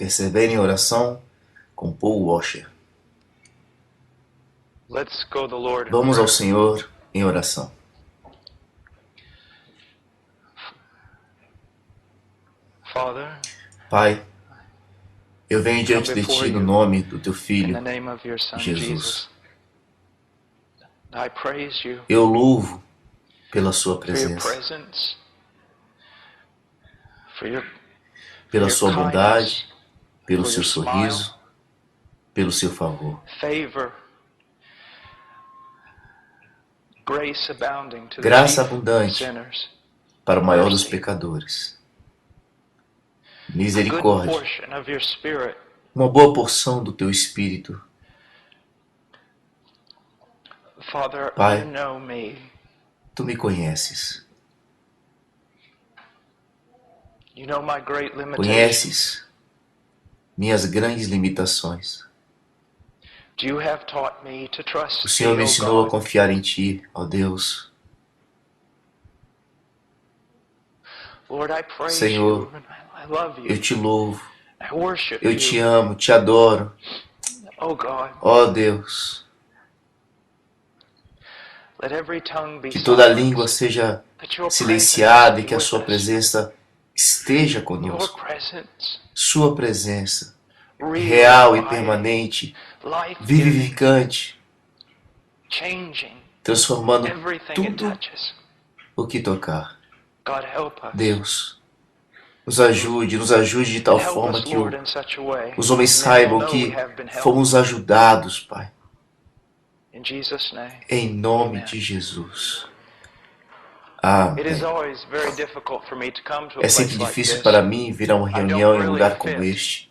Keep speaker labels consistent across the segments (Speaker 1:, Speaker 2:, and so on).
Speaker 1: Persevere em oração com Paul Washer.
Speaker 2: Let's go to the Lord in
Speaker 1: Vamos ao
Speaker 2: prayer.
Speaker 1: Senhor em oração.
Speaker 2: Father,
Speaker 1: Pai, eu venho diante de Ti no nome do Teu
Speaker 2: in
Speaker 1: Filho,
Speaker 2: the name of your Son
Speaker 1: Jesus.
Speaker 2: Jesus, I praise you
Speaker 1: Eu louvo pela Sua
Speaker 2: for your
Speaker 1: presença,
Speaker 2: presence, for your
Speaker 1: pela
Speaker 2: your
Speaker 1: Sua bondade,
Speaker 2: kindness,
Speaker 1: pelo
Speaker 2: for
Speaker 1: Seu
Speaker 2: your
Speaker 1: sorriso, pelo Seu favor.
Speaker 2: favor, grace abounding to the
Speaker 1: Graça
Speaker 2: chief
Speaker 1: abundante
Speaker 2: sinners,
Speaker 1: para o maior dos
Speaker 2: mercy,
Speaker 1: pecadores.
Speaker 2: a good
Speaker 1: Misericórdia,
Speaker 2: portion of your Spirit.
Speaker 1: uma boa porção do Teu Espírito.
Speaker 2: Father,
Speaker 1: Pai,
Speaker 2: you know me.
Speaker 1: Tu me conheces.
Speaker 2: You know my great limitations.
Speaker 1: Conheces minhas grandes limitações.
Speaker 2: You have taught me to trust
Speaker 1: O Senhor me
Speaker 2: thee, O
Speaker 1: ensinou a
Speaker 2: God.
Speaker 1: confiar em Ti, ó Deus.
Speaker 2: Lord, I praise
Speaker 1: Senhor,
Speaker 2: you and I love you.
Speaker 1: eu Te louvo,
Speaker 2: I worship
Speaker 1: eu Te
Speaker 2: you.
Speaker 1: amo, Te adoro,
Speaker 2: Oh God,
Speaker 1: ó Deus.
Speaker 2: let every tongue be
Speaker 1: Que toda
Speaker 2: silenced,
Speaker 1: língua seja
Speaker 2: that your
Speaker 1: silenciada e
Speaker 2: presence
Speaker 1: que a
Speaker 2: be
Speaker 1: Sua
Speaker 2: with us.
Speaker 1: presença esteja
Speaker 2: Your
Speaker 1: conosco.
Speaker 2: presence,
Speaker 1: Sua presença,
Speaker 2: real,
Speaker 1: real e
Speaker 2: abiding,
Speaker 1: permanente,
Speaker 2: life-giving,
Speaker 1: vivificante,
Speaker 2: changing
Speaker 1: transformando
Speaker 2: everything it
Speaker 1: tudo
Speaker 2: touches.
Speaker 1: o que tocar.
Speaker 2: God, help us.
Speaker 1: Deus, nos ajude de tal
Speaker 2: And help
Speaker 1: forma
Speaker 2: us,
Speaker 1: que
Speaker 2: Lord, in such a way
Speaker 1: os homens
Speaker 2: men will
Speaker 1: saibam
Speaker 2: know we
Speaker 1: que
Speaker 2: have been helped.
Speaker 1: fomos ajudados, Pai,
Speaker 2: In Jesus' name.
Speaker 1: em nome
Speaker 2: Amen.
Speaker 1: de Jesus.
Speaker 2: It is
Speaker 1: Amém.
Speaker 2: always very difficult for me to come to a
Speaker 1: É sempre
Speaker 2: place like
Speaker 1: difícil
Speaker 2: this.
Speaker 1: para mim vir a uma
Speaker 2: I don't
Speaker 1: reunião em um
Speaker 2: really
Speaker 1: lugar como
Speaker 2: fit.
Speaker 1: este.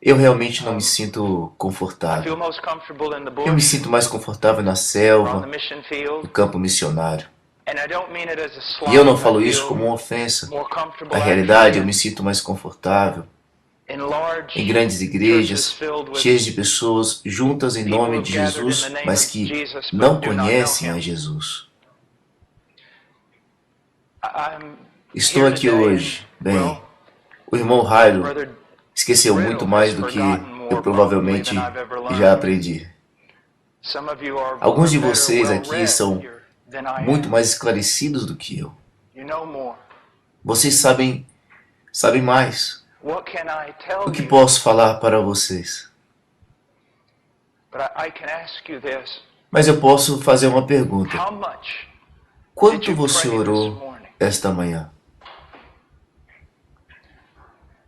Speaker 1: Eu realmente não me
Speaker 2: I
Speaker 1: sinto
Speaker 2: feel
Speaker 1: confortável.
Speaker 2: most comfortable in the
Speaker 1: Eu me
Speaker 2: bush
Speaker 1: sinto mais confortável na
Speaker 2: or on the
Speaker 1: selva,
Speaker 2: mission field.
Speaker 1: no campo missionário.
Speaker 2: And I don't mean it as a
Speaker 1: E eu não
Speaker 2: slight.
Speaker 1: falo
Speaker 2: I
Speaker 1: isso como
Speaker 2: feel
Speaker 1: uma ofensa.
Speaker 2: more
Speaker 1: Na
Speaker 2: comfortable
Speaker 1: realidade, eu
Speaker 2: actually
Speaker 1: me sinto mais confortável
Speaker 2: in large
Speaker 1: em grandes
Speaker 2: churches
Speaker 1: igrejas,
Speaker 2: filled with
Speaker 1: cheias de pessoas juntas em
Speaker 2: people
Speaker 1: nome
Speaker 2: who've
Speaker 1: de
Speaker 2: gathered in the
Speaker 1: Jesus,
Speaker 2: name
Speaker 1: mas
Speaker 2: of
Speaker 1: que
Speaker 2: Jesus
Speaker 1: não
Speaker 2: but do not know
Speaker 1: conhecem a
Speaker 2: him.
Speaker 1: Jesus.
Speaker 2: I'm
Speaker 1: Estou
Speaker 2: here
Speaker 1: aqui
Speaker 2: today
Speaker 1: hoje.
Speaker 2: and,
Speaker 1: Bem,
Speaker 2: well,
Speaker 1: o irmão Jairo
Speaker 2: Brother
Speaker 1: esqueceu muito
Speaker 2: Riddle
Speaker 1: mais
Speaker 2: has
Speaker 1: do que
Speaker 2: forgotten
Speaker 1: eu
Speaker 2: more probably than
Speaker 1: provavelmente
Speaker 2: I've ever
Speaker 1: já
Speaker 2: learned.
Speaker 1: aprendi.
Speaker 2: Some of you are
Speaker 1: Alguns de
Speaker 2: better
Speaker 1: vocês aqui
Speaker 2: well-read
Speaker 1: são
Speaker 2: than I
Speaker 1: muito
Speaker 2: am.
Speaker 1: mais esclarecidos do que eu.
Speaker 2: You know more.
Speaker 1: Vocês sabem mais.
Speaker 2: What can I tell
Speaker 1: O que
Speaker 2: you?
Speaker 1: posso falar para vocês?
Speaker 2: But I can ask you this.
Speaker 1: Mas eu posso fazer uma pergunta.
Speaker 2: How much did
Speaker 1: Quanto
Speaker 2: you
Speaker 1: você
Speaker 2: pray this
Speaker 1: orou
Speaker 2: morning?
Speaker 1: esta manhã?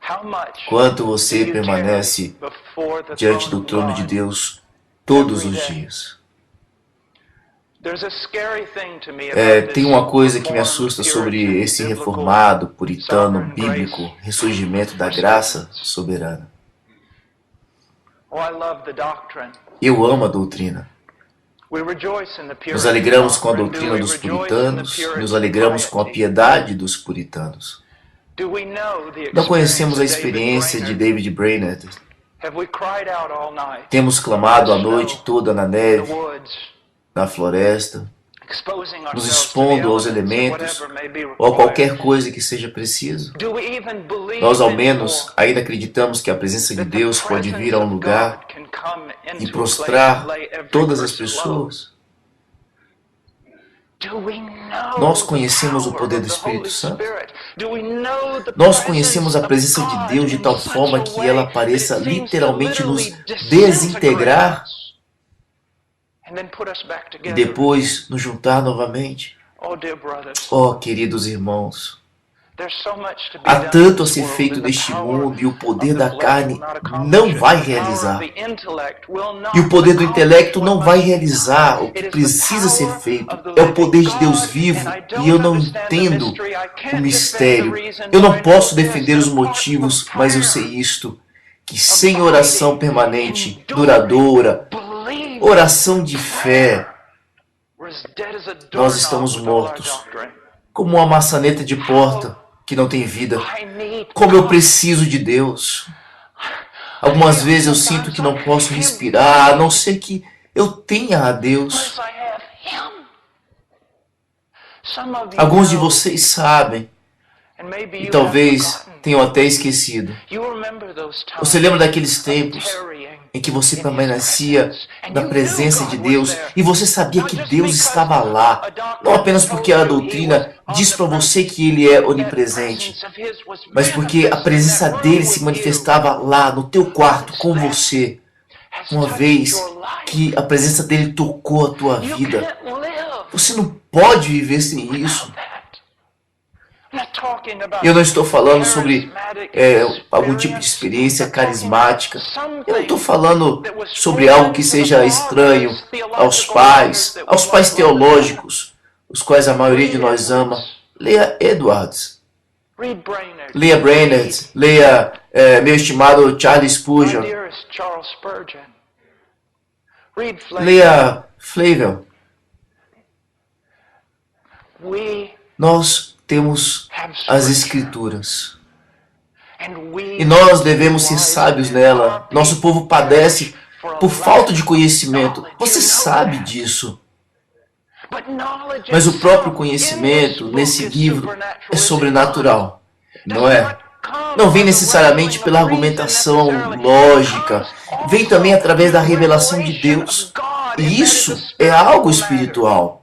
Speaker 2: How much
Speaker 1: Quanto
Speaker 2: do
Speaker 1: você
Speaker 2: you tarry
Speaker 1: permanece
Speaker 2: before the
Speaker 1: diante
Speaker 2: throne
Speaker 1: do
Speaker 2: of
Speaker 1: trono de
Speaker 2: God?
Speaker 1: Deus todos
Speaker 2: Every
Speaker 1: os
Speaker 2: day.
Speaker 1: dias?
Speaker 2: There's a scary thing to me about
Speaker 1: Tem
Speaker 2: this
Speaker 1: uma coisa que me
Speaker 2: reformed
Speaker 1: assusta sobre
Speaker 2: Puritan
Speaker 1: esse
Speaker 2: biblical
Speaker 1: reformado, puritano,
Speaker 2: sovereign
Speaker 1: bíblico,
Speaker 2: grace
Speaker 1: ressurgimento da graça
Speaker 2: resurgence.
Speaker 1: soberana.
Speaker 2: Oh, I love the doctrine.
Speaker 1: Eu amo a doutrina.
Speaker 2: We rejoice in the
Speaker 1: Nos
Speaker 2: Puritan
Speaker 1: alegramos com a
Speaker 2: doctrine. Do
Speaker 1: doutrina
Speaker 2: we
Speaker 1: dos
Speaker 2: rejoice in the
Speaker 1: puritanos, nos
Speaker 2: Puritan
Speaker 1: alegramos com a
Speaker 2: piety?
Speaker 1: piedade dos puritanos.
Speaker 2: Do we know the
Speaker 1: Não
Speaker 2: experience
Speaker 1: conhecemos a
Speaker 2: of David
Speaker 1: experiência de
Speaker 2: Brainerd?
Speaker 1: David Brainerd.
Speaker 2: Have we cried out all night
Speaker 1: Temos
Speaker 2: in
Speaker 1: clamado
Speaker 2: the
Speaker 1: a noite
Speaker 2: snow,
Speaker 1: toda na
Speaker 2: in the
Speaker 1: neve,
Speaker 2: woods,
Speaker 1: na floresta,
Speaker 2: exposing
Speaker 1: nos
Speaker 2: ourselves to the
Speaker 1: expondo aos
Speaker 2: elements and
Speaker 1: elementos
Speaker 2: whatever may be
Speaker 1: ou a qualquer
Speaker 2: required?
Speaker 1: coisa que seja preciso.
Speaker 2: Do we even believe
Speaker 1: Nós, ao
Speaker 2: anymore
Speaker 1: menos, ainda acreditamos que a presença de
Speaker 2: that the
Speaker 1: Deus pode vir a
Speaker 2: presence
Speaker 1: um
Speaker 2: of
Speaker 1: lugar
Speaker 2: God can come
Speaker 1: e
Speaker 2: into a place and
Speaker 1: prostrar
Speaker 2: lay every
Speaker 1: todas as
Speaker 2: curse low?
Speaker 1: pessoas?
Speaker 2: Do we know
Speaker 1: Nós
Speaker 2: the
Speaker 1: conhecemos o
Speaker 2: power
Speaker 1: poder
Speaker 2: of
Speaker 1: do
Speaker 2: the
Speaker 1: Espírito
Speaker 2: Holy
Speaker 1: Santo?
Speaker 2: Spirit? Do we know the
Speaker 1: Nós
Speaker 2: presence
Speaker 1: conhecemos a
Speaker 2: of
Speaker 1: presença de
Speaker 2: God
Speaker 1: Deus de
Speaker 2: in
Speaker 1: tal
Speaker 2: such
Speaker 1: forma
Speaker 2: a
Speaker 1: que ela
Speaker 2: way that
Speaker 1: pareça
Speaker 2: it seems to
Speaker 1: literalmente
Speaker 2: literally
Speaker 1: nos
Speaker 2: disintegrate
Speaker 1: desintegrar
Speaker 2: us and then put us back
Speaker 1: e
Speaker 2: together
Speaker 1: depois nos juntar novamente?
Speaker 2: again? Oh, dear brothers,
Speaker 1: Oh, queridos irmãos,
Speaker 2: there's so much to be
Speaker 1: há
Speaker 2: done in
Speaker 1: tanto a
Speaker 2: this
Speaker 1: ser
Speaker 2: world
Speaker 1: feito
Speaker 2: and the
Speaker 1: neste
Speaker 2: power
Speaker 1: mundo e o
Speaker 2: of
Speaker 1: poder
Speaker 2: the
Speaker 1: da
Speaker 2: flesh will
Speaker 1: carne
Speaker 2: not
Speaker 1: não
Speaker 2: accomplish it.
Speaker 1: vai
Speaker 2: The power of
Speaker 1: realizar.
Speaker 2: the intellect will
Speaker 1: E o
Speaker 2: not
Speaker 1: poder do
Speaker 2: accomplish
Speaker 1: intelecto
Speaker 2: what
Speaker 1: não vai
Speaker 2: must be
Speaker 1: realizar
Speaker 2: done.
Speaker 1: o que
Speaker 2: It is the
Speaker 1: precisa ser
Speaker 2: power
Speaker 1: feito.
Speaker 2: of the
Speaker 1: É o poder
Speaker 2: living
Speaker 1: de Deus
Speaker 2: God, and
Speaker 1: vivo
Speaker 2: I
Speaker 1: e eu
Speaker 2: don't
Speaker 1: não
Speaker 2: understand the
Speaker 1: entendo
Speaker 2: mystery. I
Speaker 1: o
Speaker 2: can't defend the
Speaker 1: mistério.
Speaker 2: reason,
Speaker 1: Eu
Speaker 2: but
Speaker 1: não
Speaker 2: I
Speaker 1: posso
Speaker 2: know this,
Speaker 1: defender
Speaker 2: that
Speaker 1: os
Speaker 2: apart from
Speaker 1: motivos, mas eu sei
Speaker 2: prayer,
Speaker 1: isto, que sem oração permanente,
Speaker 2: enduring,
Speaker 1: duradoura,
Speaker 2: believing
Speaker 1: oração de fé,
Speaker 2: prayer, we're as dead as a
Speaker 1: nós
Speaker 2: doorknob
Speaker 1: estamos
Speaker 2: with all our
Speaker 1: mortos,
Speaker 2: doctrine.
Speaker 1: como uma maçaneta de porta que não tem vida.
Speaker 2: I need
Speaker 1: Como eu
Speaker 2: God.
Speaker 1: preciso de Deus. Algumas vezes eu sinto que não posso respirar, a não ser que eu tenha a Deus.
Speaker 2: Unless I have Him. Some of you
Speaker 1: Alguns de
Speaker 2: know,
Speaker 1: vocês sabem, E talvez tenham até esquecido. Você lembra daqueles tempos em que você permanecia na presença de Deus e você sabia que Deus estava lá, não apenas porque a doutrina diz para você que Ele é onipresente, mas porque a presença dEle se manifestava lá no teu quarto com você. Uma vez que a presença dEle tocou a tua vida, você não pode viver sem isso. Eu não estou falando sobre algum tipo de experiência carismática. Eu não estou falando sobre algo que seja estranho aos pais teológicos, os quais a maioria de nós ama. Leia Edwards, leia Brainerd, leia meu estimado Charles Spurgeon, leia Flavel. Nós temos as Escrituras e nós devemos ser sábios nela. Nosso povo padece por falta de conhecimento. Você sabe disso. Mas o próprio conhecimento nesse livro é sobrenatural, não é? Não vem necessariamente pela argumentação lógica, vem também através da revelação de Deus. E isso é algo espiritual.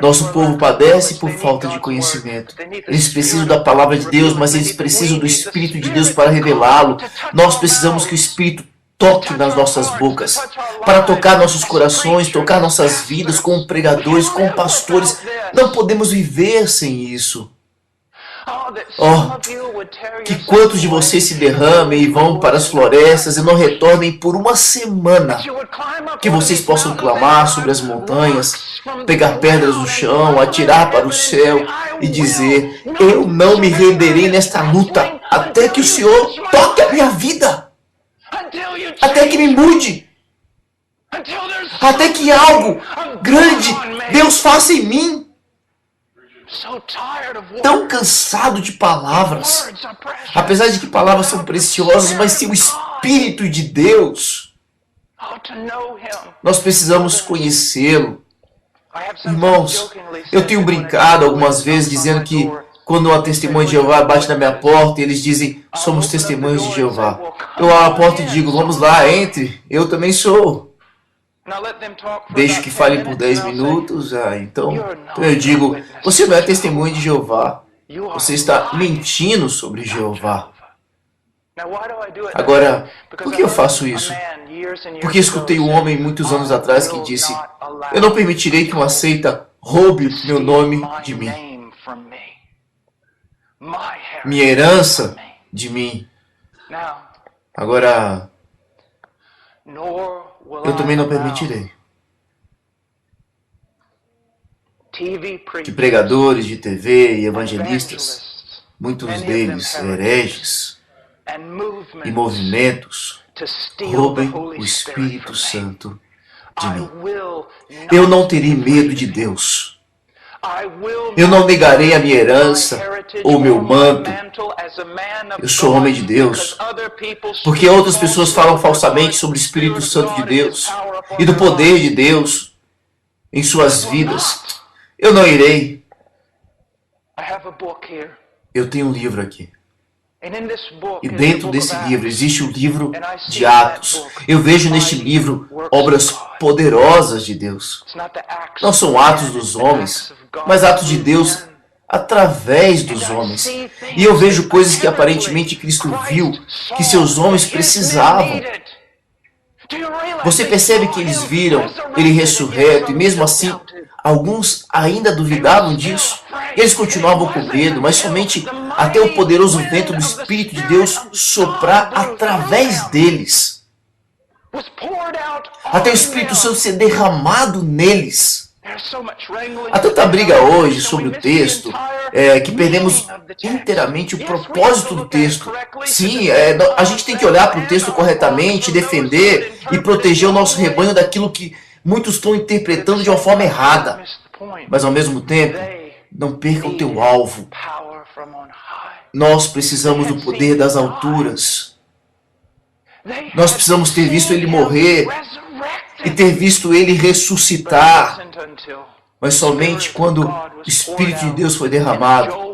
Speaker 1: Nosso povo padece por falta de conhecimento. Eles precisam da palavra de Deus, mas eles precisam do Espírito de Deus para revelá-lo. Nós precisamos que o Espírito toque nas nossas bocas, para tocar nossos corações, tocar nossas vidas como pregadores, como pastores. Não podemos viver sem isso. Oh, que quantos de vocês se derramem e vão para as florestas e não retornem por uma semana. Que vocês possam clamar sobre as montanhas, pegar pedras no chão, atirar para o céu e dizer: eu não me renderei nesta luta até que o Senhor toque a minha vida, até que me mude, até que algo grande Deus faça em mim. Tão cansado de palavras, apesar de que palavras são preciosas, mas sem o Espírito de Deus, nós precisamos conhecê-lo. Irmãos, eu tenho brincado algumas vezes dizendo que quando uma testemunha de Jeová bate na minha porta e eles dizem: somos testemunhas de Jeová, eu abro a porta e digo: vamos lá, entre, eu também sou. Deixo que falem por 10 minutos, então eu digo: você não é testemunha de Jeová, você está mentindo sobre Jeová. Agora, por que eu faço isso? Porque escutei um homem muitos anos atrás que disse: eu não permitirei que uma seita roube meu nome de mim, minha herança de mim. Agora, eu também não permitirei que pregadores de TV e evangelistas, muitos deles hereges e movimentos, roubem o Espírito Santo de mim. Eu não terei medo de Deus. Eu não negarei a minha herança ou meu manto. Eu sou homem de Deus. Porque outras pessoas falam falsamente sobre o Espírito Santo de Deus e do poder de Deus em suas vidas. Eu não irei. Eu tenho um livro aqui. E dentro desse livro existe o livro de Atos. Eu vejo neste livro obras poderosas de Deus. Não são atos dos homens, mas atos de Deus através dos homens. E eu vejo coisas que aparentemente Cristo viu, que seus homens precisavam. Você percebe que eles viram Ele ressurreto e mesmo assim alguns ainda duvidavam disso. Eles continuavam com medo, mas somente até o poderoso vento do Espírito de Deus soprar através deles. Até o Espírito Santo ser derramado neles. Há tanta briga hoje sobre o texto que perdemos inteiramente o propósito do texto. Sim, a gente tem que olhar para o texto corretamente, defender e proteger o nosso rebanho daquilo que muitos estão interpretando de uma forma errada. Mas ao mesmo tempo, não perca o teu alvo. Nós precisamos do poder das alturas. Nós precisamos ter visto Ele morrer e ter visto Ele ressuscitar. mas somente quando o Espírito de Deus foi derramado.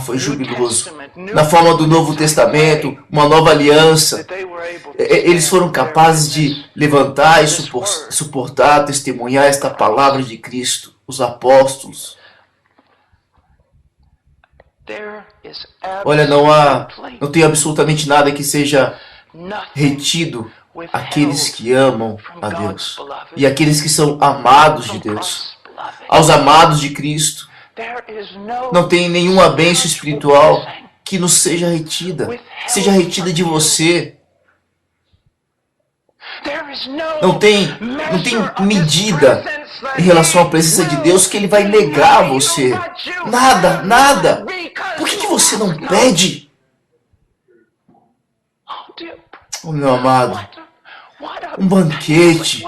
Speaker 1: Foi jubiloso. Na forma do Novo Testamento, uma nova aliança, eles foram capazes de levantar e suportar, testemunhar esta palavra de Cristo, os apóstolos. Olha, não tem absolutamente nada que seja retido àqueles que amam a Deus e àqueles que são amados de Deus. Aos amados de Cristo, não tem nenhuma bênção espiritual que nos seja retida de você. Não tem medida em relação à presença de Deus que Ele vai negar a você. Nada, nada. Por que você não pede? Oh, meu amado, um banquete.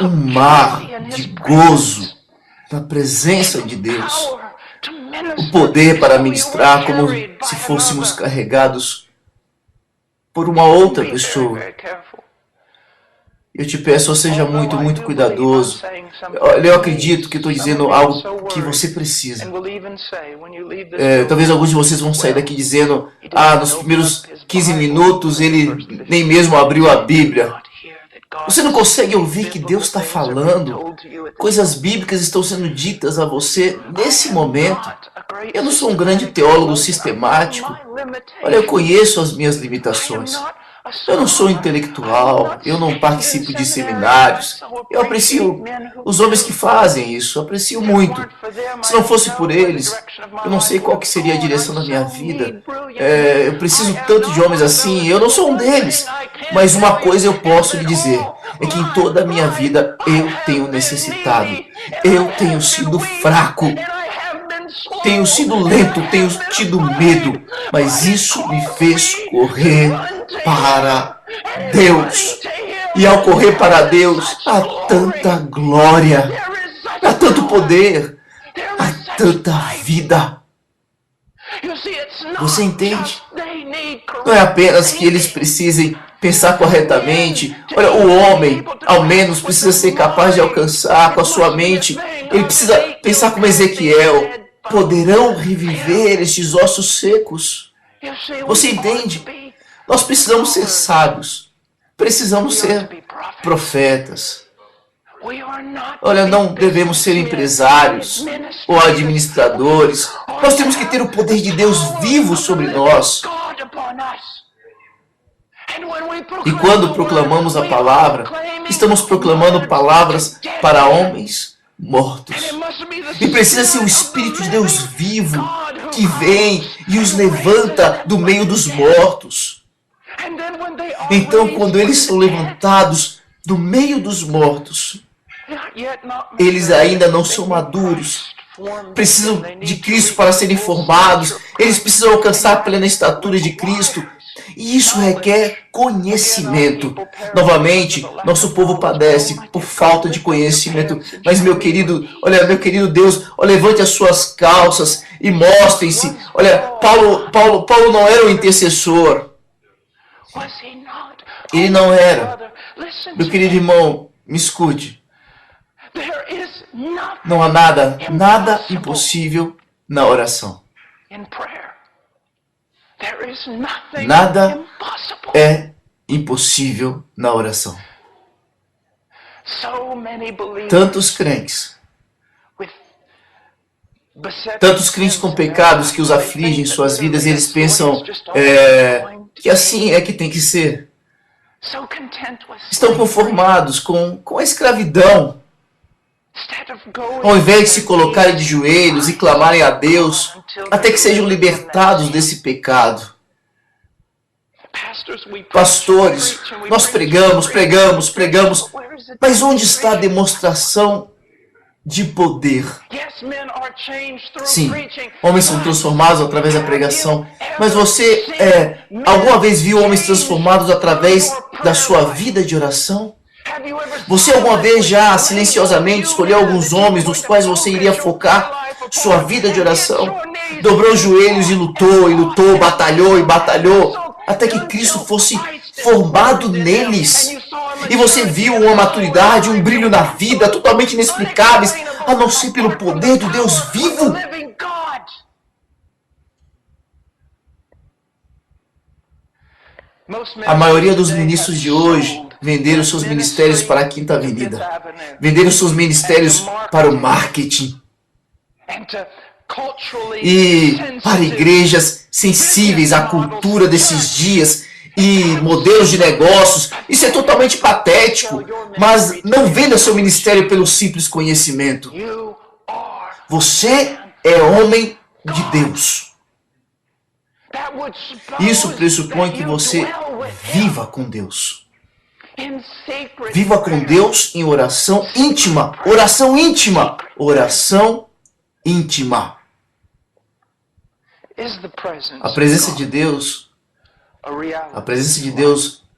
Speaker 1: Um mar de gozo na presença de Deus. O poder para ministrar como se fôssemos carregados por uma outra pessoa. Eu te peço, seja muito, muito cuidadoso. Eu acredito que estou dizendo algo que você precisa. Talvez alguns de vocês vão sair daqui dizendo, nos primeiros 15 minutos ele nem mesmo abriu a Bíblia. Você não consegue ouvir que Deus está falando? Coisas bíblicas estão sendo ditas a você nesse momento. Eu não sou um grande teólogo sistemático. Olha, eu conheço as minhas limitações. Eu não sou intelectual, eu não participo de seminários. Eu aprecio os homens que fazem isso, aprecio muito. Se não fosse por eles, eu não sei qual que seria a direção da minha vida. Eu preciso tanto de homens assim, eu não sou um deles. Mas uma coisa eu posso lhe dizer, é que em toda a minha vida eu tenho necessitado. Eu tenho sido fraco. Tenho sido lento, tenho tido medo, mas isso me fez correr para Deus. E ao correr para Deus, há tanta glória, há tanto poder, há tanta vida. Você entende? Não é apenas que eles precisem pensar corretamente. Olha, o homem, ao menos, precisa ser capaz de alcançar com a sua mente. Ele precisa pensar como Ezequiel. Poderão reviver estes ossos secos? Você entende? Nós precisamos ser sábios. Precisamos ser profetas. Olha, não devemos ser empresários ou administradores. Nós temos que ter o poder de Deus vivo sobre nós. E quando proclamamos a palavra, estamos proclamando palavras para homens mortos. E precisa ser o Espírito de Deus vivo que vem e os levanta do meio dos mortos. Então, quando eles são levantados do meio dos mortos, eles ainda não são maduros. Precisam de Cristo para serem formados. Eles precisam alcançar a plena estatura de Cristo. E isso requer conhecimento. Novamente, nosso povo padece por falta de conhecimento. Mas, meu querido Deus, levante as suas calças e mostrem-se. Olha, Paulo não era o intercessor. Ele não era. Meu querido irmão, me escute. Não há nada impossível na oração. Nada é impossível na oração. Tantos crentes com pecados que os afligem em suas vidas, e eles pensam que assim é que tem que ser. Estão conformados com a escravidão. Ao invés de se colocarem de joelhos e clamarem a Deus, até que sejam libertados desse pecado. Pastores, nós pregamos, mas onde está a demonstração de poder? Sim, homens são transformados através da pregação, mas você alguma vez viu homens transformados através da sua vida de oração? Você alguma vez já silenciosamente escolheu alguns homens nos quais você iria focar sua vida de oração? Dobrou os joelhos e lutou, batalhou, até que Cristo fosse formado neles. E você viu uma maturidade, um brilho na vida totalmente inexplicáveis, a não ser pelo poder do Deus vivo. A maioria dos ministros de hoje venderam seus ministérios para a Quinta Avenida. Venderam seus ministérios para o marketing. E para igrejas sensíveis à cultura desses dias e modelos de negócios. Isso é totalmente patético. Mas não venda seu ministério pelo simples conhecimento. Você é homem de Deus. Isso pressupõe que você viva com Deus. Viva com Deus em oração íntima. Oração íntima. Oração íntima. A presença de Deus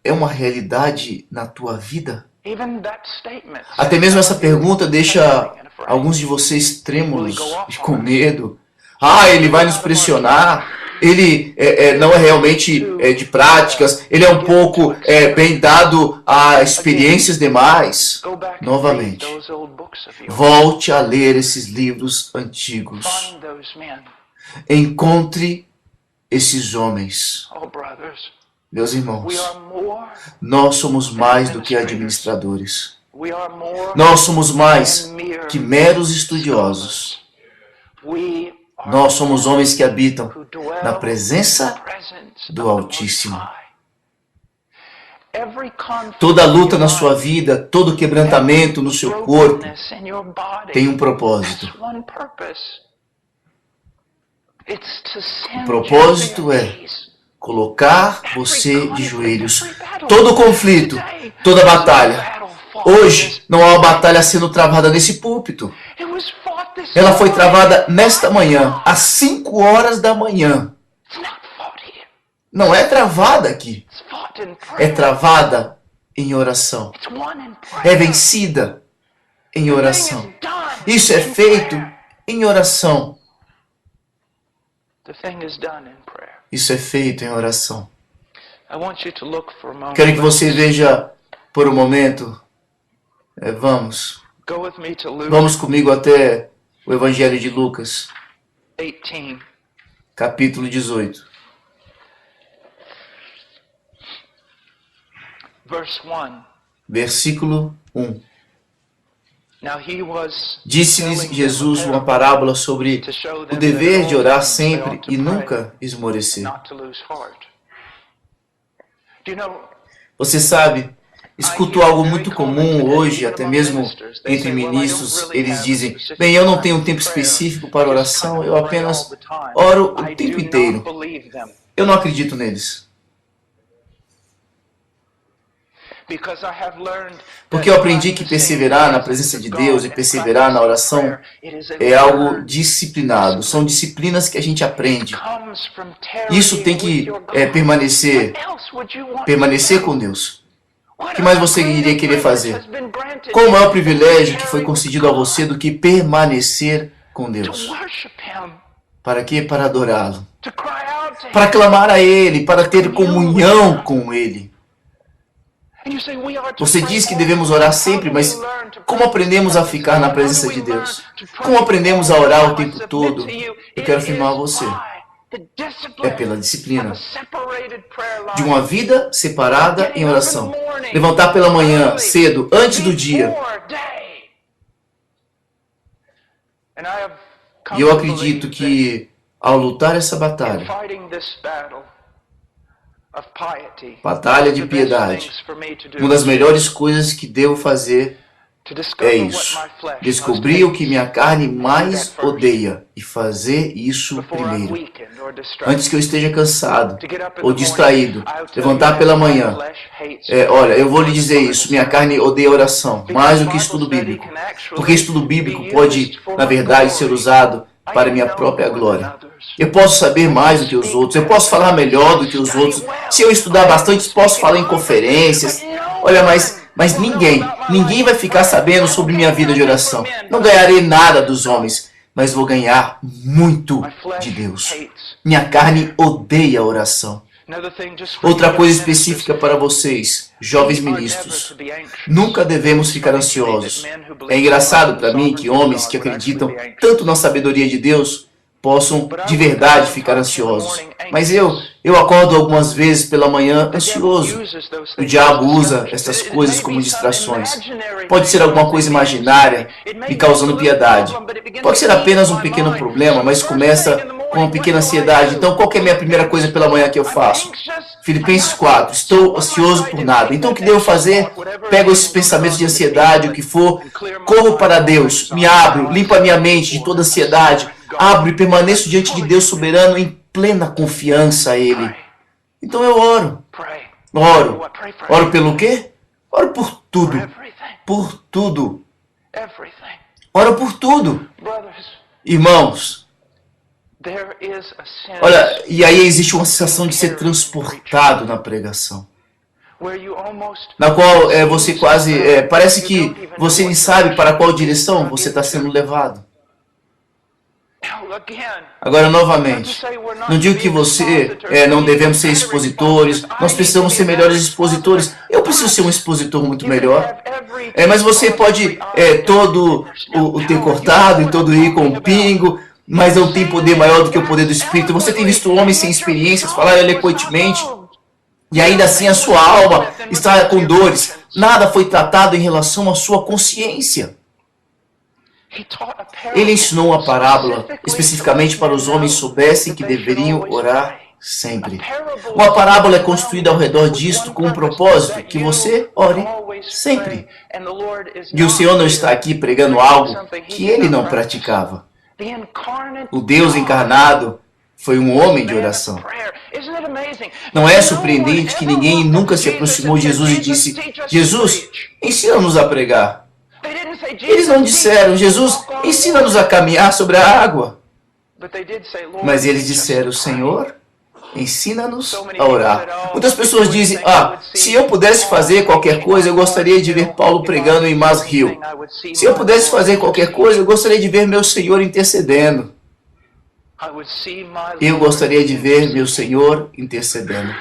Speaker 1: é uma realidade na tua vida? Até mesmo essa pergunta deixa alguns de vocês trêmulos e com medo. Ele vai nos pressionar. Ele não é realmente de práticas. Ele é um pouco bem dado a experiências demais. Novamente, volte a ler esses livros antigos. Encontre esses homens. Meus irmãos, nós somos mais do que administradores. Nós somos mais que meros estudiosos. Nós somos homens que habitam na presença do Altíssimo. Toda luta na sua vida, todo quebrantamento no seu corpo tem um propósito. O propósito é colocar você de joelhos. Todo conflito, toda batalha. Hoje não há uma batalha sendo travada nesse púlpito. Ela foi travada nesta manhã, às 5 horas da manhã. Não é travada aqui. É travada em oração. É vencida em oração. Isso é feito em oração. Isso é feito em oração. Quero que você veja por um momento. Vamos comigo até o Evangelho de Lucas, capítulo 18. Versículo 1. Disse-lhes Jesus uma parábola sobre o dever de orar sempre e nunca esmorecer. Você sabe, escuto algo muito comum hoje, até mesmo entre ministros. Eles dizem: bem, eu não tenho um tempo específico para oração, eu apenas oro o tempo inteiro. Eu não acredito neles. Porque eu aprendi que perseverar na presença de Deus e perseverar na oração é algo disciplinado. São disciplinas que a gente aprende. Isso tem que permanecer com Deus. O que mais você iria querer fazer? Qual o maior privilégio que foi concedido a você do que permanecer com Deus? Para quê? Para adorá-lo. Para clamar a Ele, para ter comunhão com Ele. Você diz que devemos orar sempre, mas como aprendemos a ficar na presença de Deus? Como aprendemos a orar o tempo todo? Eu quero afirmar a você. É pela disciplina de uma vida separada em oração. Levantar pela manhã, cedo, antes do dia. E eu acredito que ao lutar essa batalha de piedade, uma das melhores coisas que devo fazer é isso. Descobrir o que minha carne mais odeia e fazer isso primeiro. Antes que eu esteja cansado ou distraído, levantar pela manhã. Olha, eu vou lhe dizer isso. Minha carne odeia oração mais do que estudo bíblico. Porque estudo bíblico pode, na verdade, ser usado para minha própria glória. Eu posso saber mais do que os outros. Eu posso falar melhor do que os outros. Se eu estudar bastante, posso falar em conferências. Olha, mas ninguém vai ficar sabendo sobre minha vida de oração. Não ganharei nada dos homens, mas vou ganhar muito de Deus. Minha carne odeia a oração. Outra coisa específica para vocês, jovens ministros. Nunca devemos ficar ansiosos. É engraçado para mim que homens que acreditam tanto na sabedoria de Deus possam de verdade ficar ansiosos. Mas eu acordo algumas vezes pela manhã ansioso. O diabo usa essas coisas como distrações. Pode ser alguma coisa imaginária me causando piedade. Pode ser apenas um pequeno problema, mas começa com uma pequena ansiedade. Então, qual que é a minha primeira coisa pela manhã que eu faço? Filipenses 4. Estou ansioso por nada. Então, o que devo fazer? Pego esses pensamentos de ansiedade, o que for, corro para Deus, me abro, limpo a minha mente de toda ansiedade, abro e permaneço diante de Deus soberano em plena confiança a Ele. Então eu oro. Oro pelo quê? Oro por tudo. Por tudo. Oro por tudo. Irmãos, olha, e aí existe uma sensação de ser transportado na pregação, na qual você quase, parece que você nem sabe para qual direção você está sendo levado. Agora, novamente, não digo que você não devemos ser expositores, nós precisamos ser melhores expositores. Eu preciso ser um expositor muito melhor. Mas você pode todo o ter cortado e todo ir com o pingo, mas não tem poder maior do que o poder do Espírito. Você tem visto homens sem experiências falar eloquentemente, e ainda assim a sua alma está com dores. Nada foi tratado em relação à sua consciência. Ele ensinou uma parábola especificamente para os homens soubessem que deveriam orar sempre. Uma parábola é construída ao redor disto com um propósito, que você ore sempre. E o Senhor não está aqui pregando algo que ele não praticava. O Deus encarnado foi um homem de oração. Não é surpreendente que ninguém nunca se aproximou de Jesus e disse: Jesus, ensina-nos a pregar. Eles não disseram: Jesus, ensina-nos a caminhar sobre a água. Mas eles disseram: Senhor, ensina-nos a orar. Muitas pessoas dizem: se eu pudesse fazer qualquer coisa, eu gostaria de ver Paulo pregando em Mars Hill. Se eu pudesse fazer qualquer coisa, eu gostaria de ver meu Senhor intercedendo. Eu gostaria de ver meu Senhor intercedendo.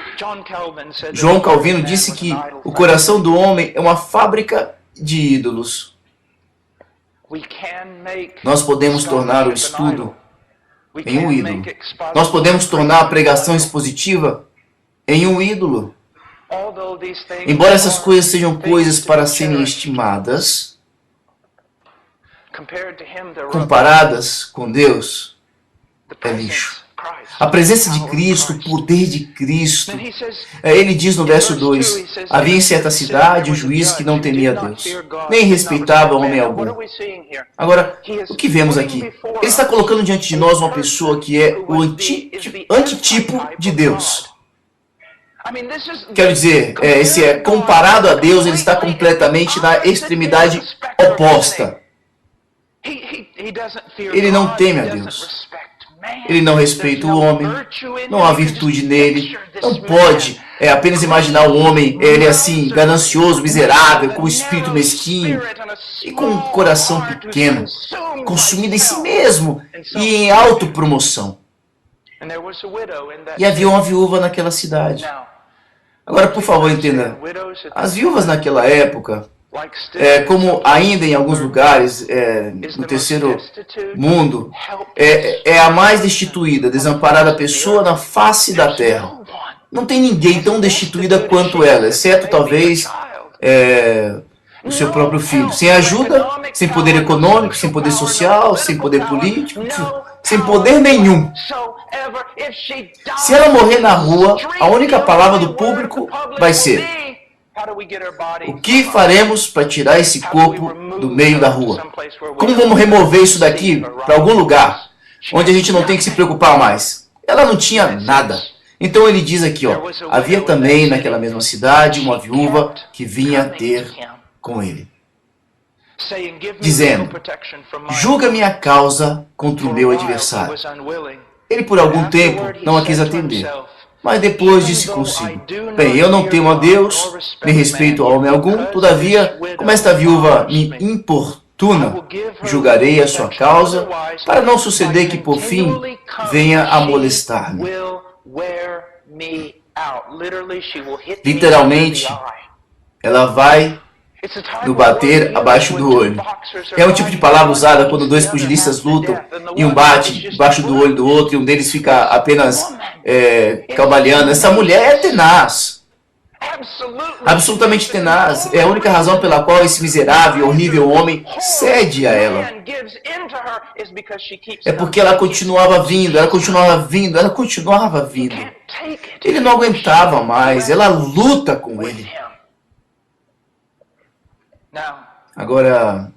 Speaker 1: João Calvino disse que o coração do homem é uma fábrica de ídolos. Nós podemos tornar o estudo em um ídolo. Nós podemos tornar a pregação expositiva em um ídolo. Embora essas coisas sejam coisas para serem estimadas, comparadas com Deus, é lixo. A presença de Cristo, o poder de Cristo. Ele diz no verso 2, havia em certa cidade um juiz que não temia Deus, nem respeitava homem algum. Agora, o que vemos aqui? Ele está colocando diante de nós uma pessoa que é o antitipo de Deus. Quero dizer, comparado a Deus, ele está completamente na extremidade oposta. Ele não teme a Deus. Ele não respeita o homem, não há virtude nele, não pode apenas imaginar o homem, ele assim, ganancioso, miserável, com o espírito mesquinho e com um coração pequeno, consumido em si mesmo e em autopromoção. E havia uma viúva naquela cidade. Agora, por favor, entenda, as viúvas naquela época, como ainda em alguns lugares no terceiro mundo, é a mais destituída, desamparada pessoa na face da terra. Não tem ninguém tão destituída quanto ela, exceto talvez o seu próprio filho. Sem ajuda, sem poder econômico, sem poder social, sem poder político, sem poder nenhum. Se ela morrer na rua, a única palavra do público vai ser: o que faremos para tirar esse corpo do meio da rua? Como vamos remover isso daqui para algum lugar onde a gente não tem que se preocupar mais? Ela não tinha nada. Então ele diz aqui, havia também naquela mesma cidade uma viúva que vinha ter com ele, dizendo: julga minha causa contra o meu adversário. Ele por algum tempo não a quis atender. Mas depois disse consigo: bem, eu não temo a Deus, nem respeito a homem algum, todavia, como esta viúva me importuna, julgarei a sua causa, para não suceder que por fim venha a molestar-me. Literalmente, ela vai no bater abaixo do olho. É um tipo de palavra usada quando dois pugilistas lutam e um bate debaixo do olho do outro e um deles fica apenas cambaleando. Essa mulher é tenaz. Absolutamente tenaz. É a única razão pela qual esse miserável e horrível homem cede a ela. É porque ela continuava vindo, ela continuava vindo, ela continuava vindo. Ele não aguentava mais, ela luta com ele. Agora,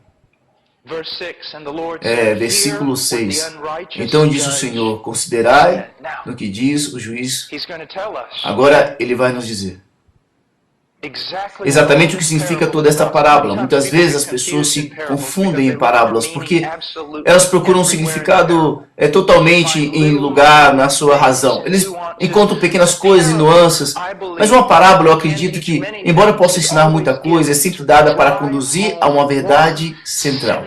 Speaker 1: versículo 6. Então diz o Senhor, considerai no que diz o juiz. Agora ele vai nos dizer exatamente o que significa toda esta parábola. Muitas vezes as pessoas se confundem em parábolas porque elas procuram um significado totalmente em lugar na sua razão. Eles encontram pequenas coisas e nuances, mas uma parábola, eu acredito que, embora possa ensinar muita coisa, é sempre dada para conduzir a uma verdade central.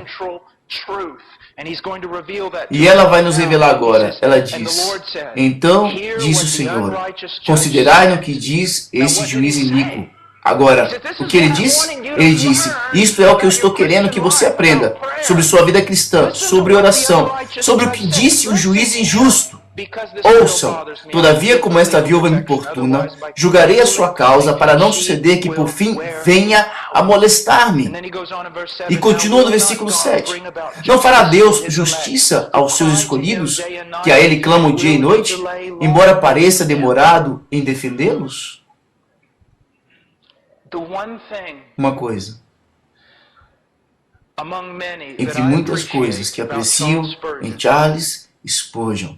Speaker 1: E ela vai nos revelar agora. Ela diz, então disse o Senhor, considerai no que diz esse juiz iníquo. Agora, o que ele disse? Ele disse, isto é o que eu estou querendo que você aprenda sobre sua vida cristã, sobre oração, sobre o que disse o juiz injusto. Ouçam, todavia como esta viúva me importuna, julgarei a sua causa para não suceder que por fim venha a molestar-me. E continua no versículo 7. Não fará Deus justiça aos seus escolhidos, que a ele clamam dia e noite, embora pareça demorado em defendê-los? Uma coisa, entre muitas coisas que aprecio em Charles Spurgeon,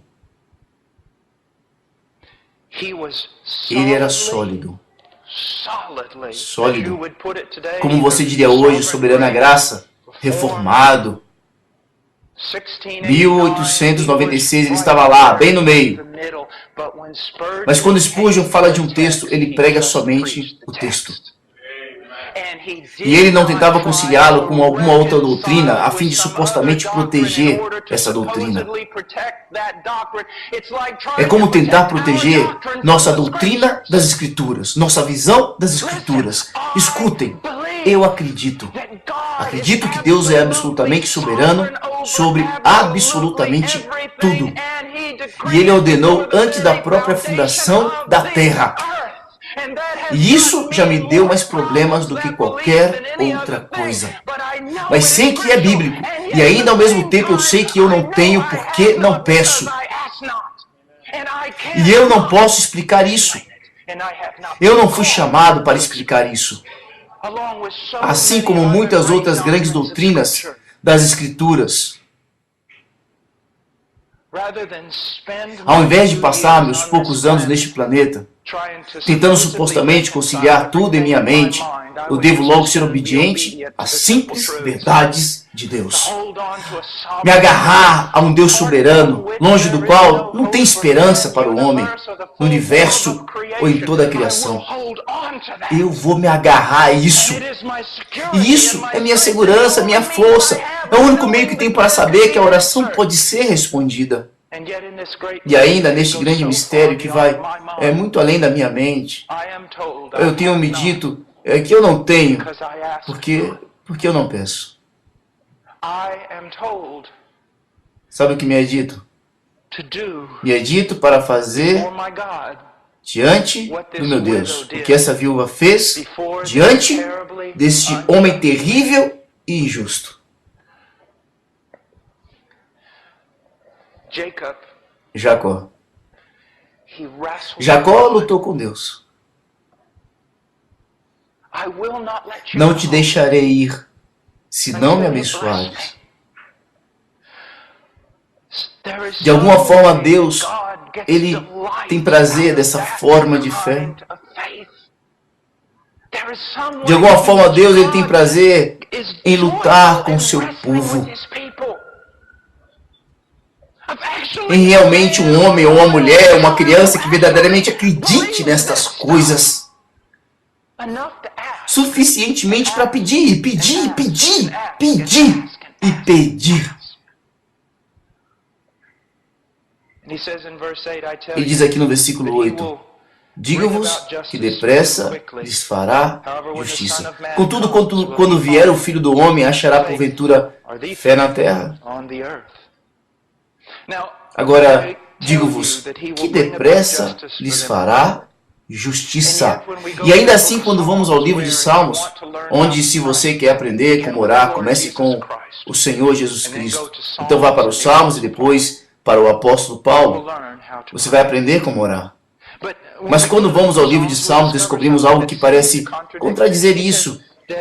Speaker 1: ele era sólido. Sólido. Como você diria hoje, soberana graça, reformado. 1896 ele estava lá, bem no meio. Mas quando Spurgeon fala de um texto, ele prega somente o texto. E ele não tentava conciliá-lo com alguma outra doutrina a fim de supostamente proteger essa doutrina. É como tentar proteger nossa doutrina das Escrituras, nossa visão das Escrituras. Escutem, eu acredito. Acredito que Deus é absolutamente soberano sobre absolutamente tudo. E Ele ordenou antes da própria fundação da terra. E isso já me deu mais problemas do que qualquer outra coisa. Mas sei que é bíblico. E ainda ao mesmo tempo eu sei que eu não tenho porque não peço. E eu não posso explicar isso. Eu não fui chamado para explicar isso. Assim como muitas outras grandes doutrinas das Escrituras. Ao invés de passar meus poucos anos neste planeta, tentando supostamente conciliar tudo em minha mente, eu devo logo ser obediente às simples verdades de Deus. Me agarrar a um Deus soberano, longe do qual não tem esperança para o homem, no universo ou em toda a criação. Eu vou me agarrar a isso. E isso é minha segurança, minha força. É o único meio que tenho para saber que a oração pode ser respondida. E ainda neste grande mistério que vai muito além da minha mente, eu tenho me dito que eu não tenho, porque eu não peço. Sabe o que me é dito? Me é dito para fazer diante do meu Deus o que essa viúva fez diante deste homem terrível e injusto. Jacó lutou com Deus. Não te deixarei ir, se não me abençoares. De alguma forma, Deus, Ele tem prazer dessa forma de fé. De alguma forma, Deus, Ele tem prazer em lutar com o seu povo. Em realmente um homem ou uma mulher, uma criança que verdadeiramente acredite nestas coisas. Suficientemente para pedir, pedir, pedir, pedir e pedir. Ele diz aqui no versículo 8, Digo-vos que depressa lhes fará justiça. Contudo, quando vier o Filho do Homem, achará porventura fé na terra? Agora, digo-vos que depressa lhes fará justiça. E ainda assim, quando vamos ao livro de Salmos, onde, se você quer aprender como orar, comece com o Senhor Jesus Cristo. Então vá para os Salmos e depois para o apóstolo Paulo. Você vai aprender como orar. Mas quando vamos ao livro de Salmos, descobrimos algo que parece contradizer isso.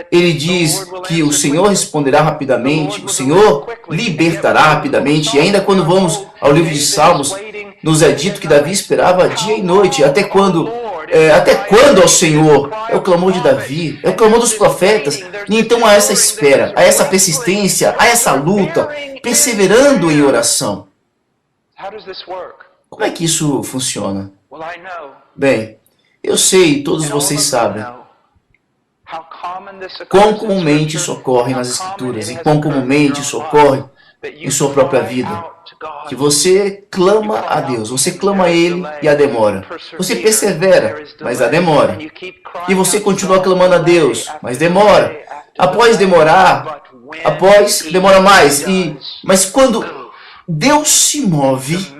Speaker 1: Ele diz que o Senhor responderá rapidamente, o Senhor libertará rapidamente. E ainda quando vamos ao livro de Salmos, nos é dito que Davi esperava dia e noite. Até quando ao Senhor? É o clamor de Davi, é o clamor dos profetas. E então há essa espera, há essa persistência, há essa luta, perseverando em oração. Como é que isso funciona? Bem, eu sei, todos vocês sabem, quão comumente isso ocorre nas Escrituras e quão comumente isso ocorre em sua própria vida. Que você clama a Deus, você clama a Ele e a demora. Você persevera, mas a demora. E você continua clamando a Deus, mas demora. Após demorar, demora mais. Mas quando Deus se move,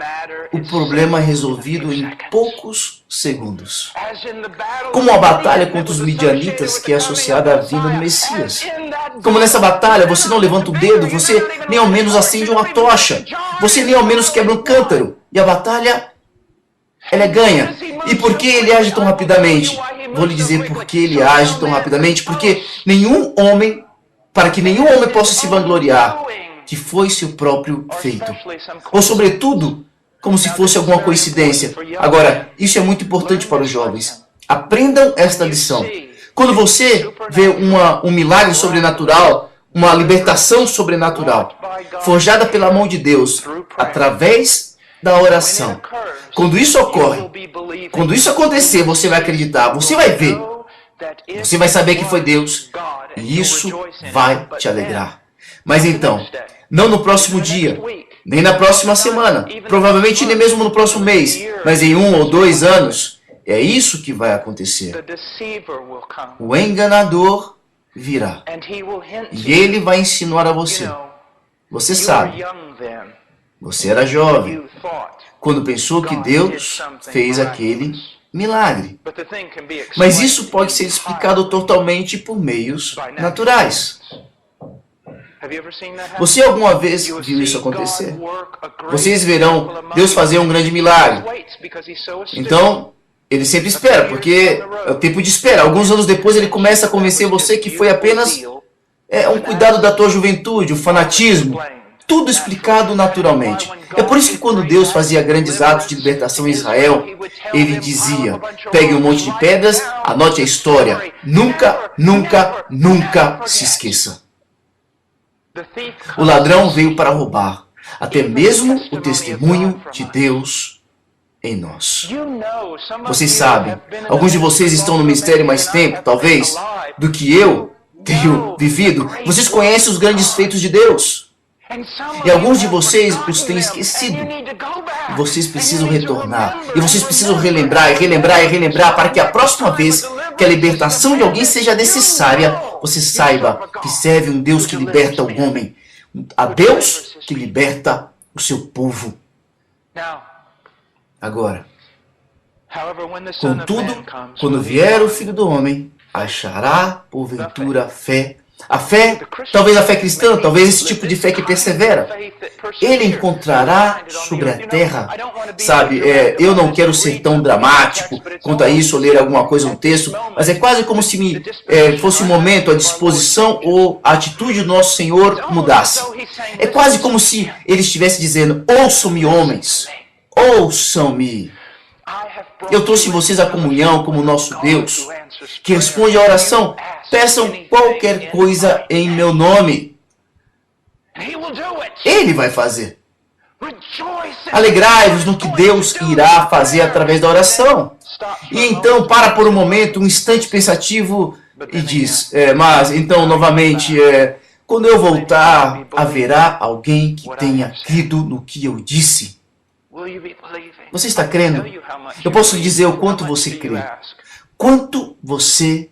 Speaker 1: o problema é resolvido em poucos segundos. Como a batalha contra os midianitas que é associada à vinda do Messias. Como nessa batalha você não levanta o dedo, você nem ao menos acende uma tocha, você nem ao menos quebra um cântaro. E a batalha, ela é ganha. E por que ele age tão rapidamente? Vou lhe dizer por que ele age tão rapidamente. Porque para que nenhum homem possa se vangloriar que foi seu próprio feito. Ou, sobretudo, como se fosse alguma coincidência. Agora, isso é muito importante para os jovens. Aprendam esta lição. Quando você vê um milagre sobrenatural, uma libertação sobrenatural, forjada pela mão de Deus, através da oração, quando isso ocorre, quando isso acontecer, você vai acreditar, você vai ver, você vai saber que foi Deus, e isso vai te alegrar. Mas então, não no próximo dia, nem na próxima semana, provavelmente nem mesmo no próximo mês, mas em 1 ou 2 anos, é isso que vai acontecer. O enganador virá, e ele vai insinuar a você. Você sabe, você era jovem, quando pensou que Deus fez aquele milagre. Mas isso pode ser explicado totalmente por meios naturais. Você alguma vez viu isso acontecer? Vocês verão Deus fazer um grande milagre. Então, ele sempre espera, porque é o tempo de espera. Alguns anos depois ele começa a convencer você que foi apenas um cuidado da tua juventude, o fanatismo. Tudo explicado naturalmente. É por isso que quando Deus fazia grandes atos de libertação em Israel, ele dizia, pegue um monte de pedras, anote a história. Nunca, nunca, nunca se esqueça. O ladrão veio para roubar, até mesmo o testemunho de Deus em nós. Vocês sabem, alguns de vocês estão no ministério mais tempo, talvez, do que eu tenho vivido. Vocês conhecem os grandes feitos de Deus. E alguns de vocês os têm esquecido. E vocês precisam retornar. E vocês precisam relembrar e relembrar e relembrar para que a próxima vez que a libertação de alguém seja necessária, você saiba que serve um Deus que liberta o homem. A Deus que liberta o seu povo. Agora, contudo, quando vier o Filho do Homem, achará porventura fé. A fé, talvez a fé cristã, talvez esse tipo de fé que persevera, ele encontrará sobre a terra. Sabe, eu não quero ser tão dramático quanto a isso, ou ler alguma coisa no texto, mas é quase como se fosse um momento, a disposição ou a atitude do nosso Senhor mudasse. É quase como se ele estivesse dizendo, ouçam-me, homens, ouçam-me. Eu trouxe vocês a comunhão como nosso Deus, que responde à oração. Peçam qualquer coisa em meu nome. Ele vai fazer. Alegrai-vos no que Deus irá fazer através da oração. E então, para por um momento, um instante pensativo, e diz, mas então, novamente, quando eu voltar, haverá alguém que tenha crido no que eu disse. Você está crendo? Eu posso lhe dizer o quanto você crê. Quanto você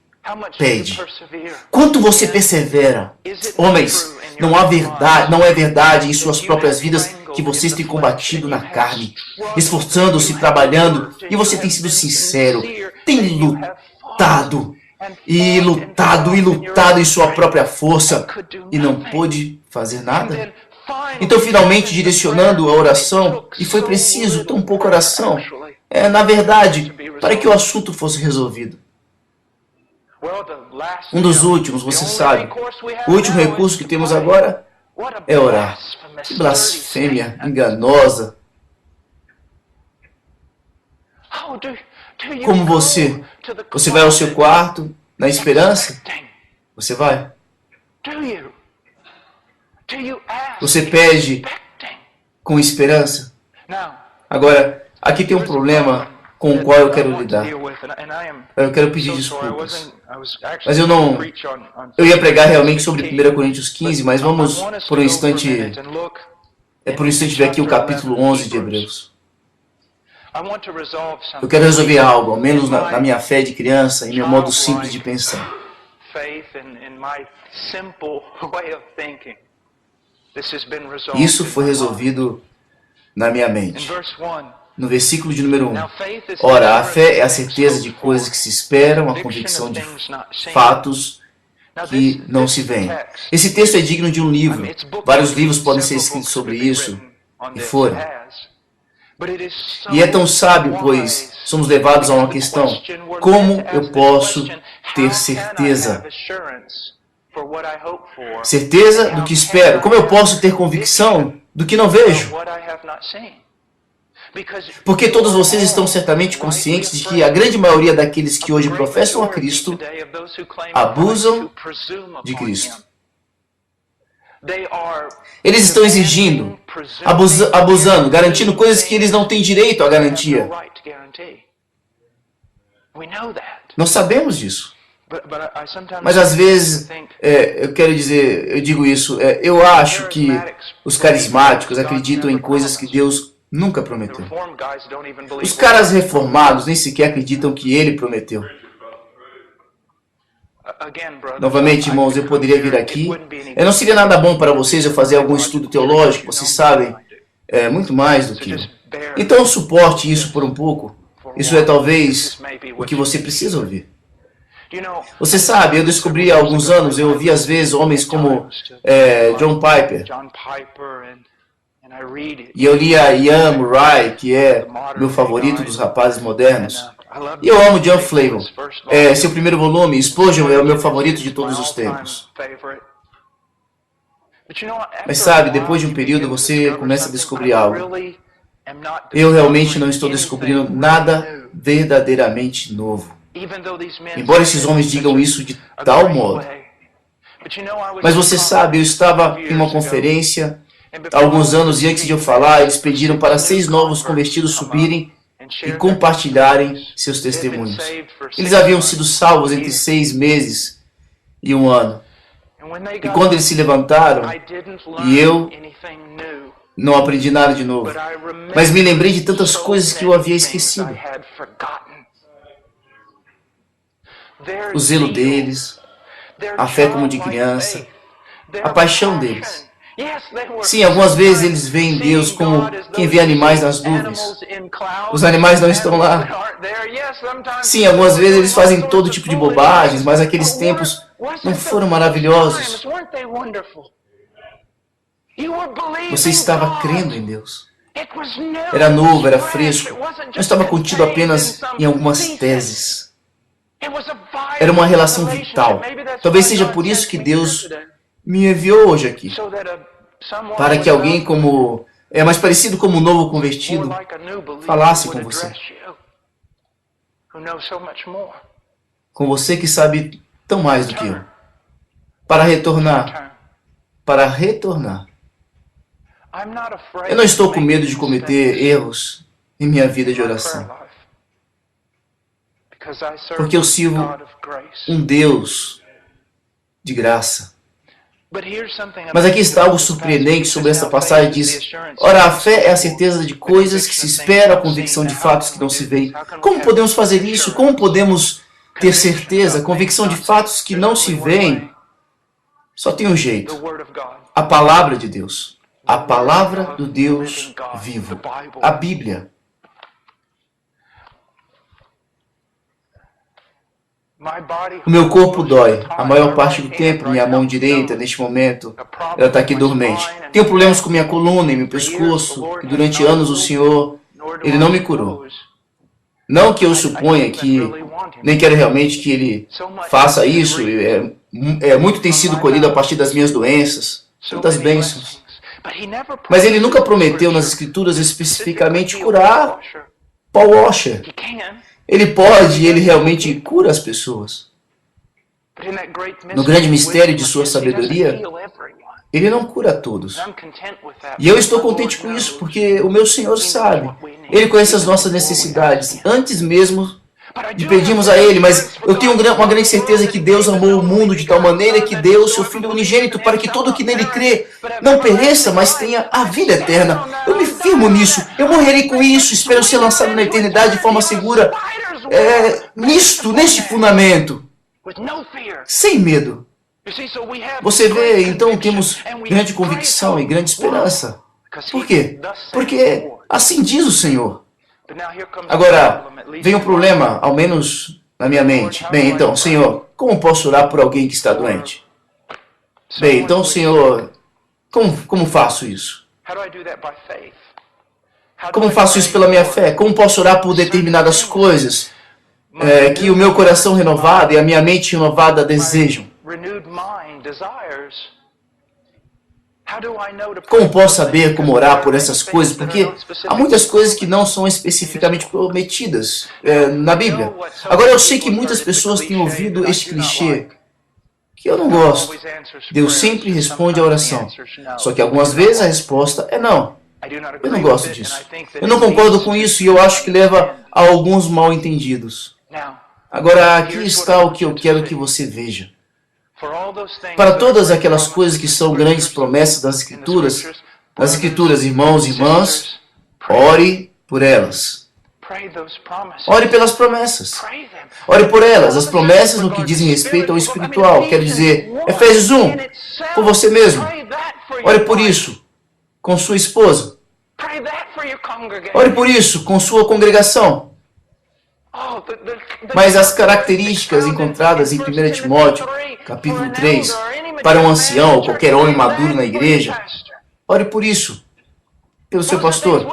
Speaker 1: pede? Quanto você persevera? Homens, não é verdade em suas próprias vidas que vocês têm combatido na carne, esforçando-se, trabalhando, e você tem sido sincero, tem lutado, e lutado, e lutado em sua própria força, e não pôde fazer nada? Então, finalmente, direcionando a oração, e foi preciso tão pouca oração, na verdade, para que o assunto fosse resolvido. Um dos últimos, você sabe, o último recurso que temos agora é orar. Que blasfêmia enganosa. Como você vai ao seu quarto na esperança? Você vai? Você pede com esperança? Agora, aqui tem um problema com o qual eu quero lidar. Eu quero pedir desculpas. Mas eu ia pregar realmente sobre 1 Coríntios 15, mas vamos por um instante ver aqui o capítulo 11 de Hebreus. Eu quero resolver algo, ao menos na minha fé de criança e meu modo simples de pensar. Isso foi resolvido na minha mente. No versículo de número 1. Ora, a fé é a certeza de coisas que se esperam, a convicção de fatos que não se veem. Esse texto é digno de um livro. Vários livros podem ser escritos sobre isso, e foram. E é tão sábio, pois somos levados a uma questão: como eu posso ter certeza? Certeza do que espero. Como eu posso ter convicção do que não vejo? Porque todos vocês estão certamente conscientes de que a grande maioria daqueles que hoje professam a Cristo abusam de Cristo. Eles estão exigindo, abusando, garantindo coisas que eles não têm direito à garantia. Nós sabemos disso. Mas às vezes, eu digo isso, eu acho que os carismáticos acreditam em coisas que Deus nunca prometeu. Os caras reformados nem sequer acreditam que Ele prometeu. Novamente, irmãos, eu poderia vir aqui. Não seria nada bom para vocês eu fazer algum estudo teológico, vocês sabem, muito mais do que eu. Então suporte isso por um pouco. Isso é talvez o que você precisa ouvir. Você sabe, eu descobri há alguns anos, eu ouvi às vezes homens como John Piper. E eu li a Ian Murray, que é meu favorito dos rapazes modernos. E eu amo John Flavel. Seu primeiro volume, Explosion, é o meu favorito de todos os tempos. Mas sabe, depois de um período você começa a descobrir algo. Eu realmente não estou descobrindo nada verdadeiramente novo. Embora esses homens digam isso de tal modo. Mas você sabe, eu estava em uma conferência há alguns anos e antes de eu falar, eles pediram para 6 novos convertidos subirem e compartilharem seus testemunhos. Eles haviam sido salvos entre 6 meses e 1 ano. E quando eles se levantaram, e eu não aprendi nada de novo, mas me lembrei de tantas coisas que eu havia esquecido. O zelo deles, a fé como de criança, a paixão deles. Sim, algumas vezes eles veem Deus como quem vê animais nas nuvens. Os animais não estão lá. Sim, algumas vezes eles fazem todo tipo de bobagens, mas aqueles tempos não foram maravilhosos. Você estava crendo em Deus. Era novo, era fresco. Não estava contido apenas em algumas teses. Era uma relação vital. Talvez seja por isso que Deus me enviou hoje aqui. Para que alguém mais parecido como um novo convertido, falasse com você. Com você que sabe tão mais do que eu. Para retornar. Para retornar. Eu não estou com medo de cometer erros em minha vida de oração. Porque eu sirvo um Deus de graça. Mas aqui está algo surpreendente sobre essa passagem. Diz: ora, a fé é a certeza de coisas que se esperam, a convicção de fatos que não se veem. Como podemos fazer isso? Como podemos ter certeza, convicção de fatos que não se veem? Só tem um jeito: a palavra de Deus. A palavra do Deus vivo. A Bíblia. O meu corpo dói. A maior parte do tempo, minha mão direita, neste momento, ela está aqui dormente. Tenho problemas com minha coluna e meu pescoço, e durante anos o Senhor, Ele não me curou. Não que eu suponha que, nem quero realmente que Ele faça isso. Muito tem sido colhido a partir das minhas doenças, tantas bênçãos. Mas Ele nunca prometeu nas Escrituras especificamente curar Paul Washer. Ele pode, Ele realmente cura as pessoas. No grande mistério de sua sabedoria, Ele não cura todos. E eu estou contente com isso, porque o meu Senhor sabe. Ele conhece as nossas necessidades, antes mesmo de pedirmos a Ele. Mas eu tenho uma grande certeza que Deus amou o mundo de tal maneira que deu o seu Filho unigênito para que todo que nele crê não pereça, mas tenha a vida eterna. Eu me firmo nisso. Eu morrerei com isso. Espero ser lançado na eternidade de forma segura. Neste fundamento. Sem medo. Você vê, então temos grande convicção e grande esperança. Por quê? Porque assim diz o Senhor. Agora, vem um problema, ao menos na minha mente. Bem, então, Senhor, como posso orar por alguém que está doente? Bem, então, Senhor, como faço isso? Como faço isso pela minha fé? Como posso orar por determinadas coisas que o meu coração renovado e a minha mente renovada desejam? Como posso saber como orar por essas coisas? Porque há muitas coisas que não são especificamente prometidas na Bíblia. Agora, eu sei que muitas pessoas têm ouvido este clichê, que eu não gosto. Deus sempre responde à oração. Só que algumas vezes a resposta é não. Eu não gosto disso. Eu não concordo com isso e eu acho que leva a alguns mal-entendidos. Agora, aqui está o que eu quero que você veja. Para todas aquelas coisas que são grandes promessas das Escrituras, irmãos e irmãs, ore por elas. Ore pelas promessas. Ore por elas, as promessas no que dizem respeito ao espiritual. Quero dizer, Efésios 1, por você mesmo. Ore por isso, com sua esposa. Ore por isso, com sua congregação. Mas as características encontradas em 1 Timóteo, capítulo 3, para um ancião ou qualquer homem maduro na igreja, ore por isso, pelo seu pastor.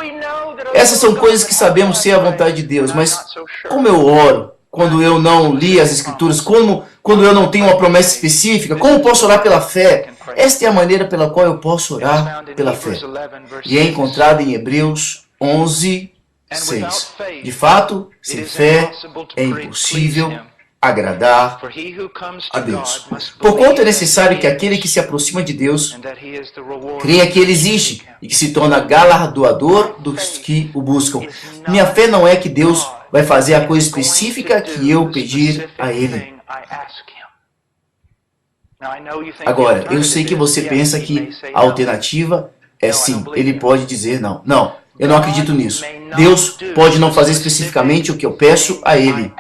Speaker 1: Essas são coisas que sabemos ser a vontade de Deus, mas como eu oro quando eu não li as Escrituras, quando eu não tenho uma promessa específica, como posso orar pela fé? Esta é a maneira pela qual eu posso orar pela fé. E é encontrada em Hebreus 11, 6. De fato, sem fé é impossível agradar a Deus. Porquanto é necessário que aquele que se aproxima de Deus creia que Ele existe e que se torna galardoador dos que o buscam. Minha fé não é que Deus vai fazer a coisa específica que eu pedir a Ele. Agora, eu sei que você pensa que a alternativa é sim, Ele pode dizer não. Não, eu não acredito nisso. Deus pode não fazer especificamente o que eu peço a Ele.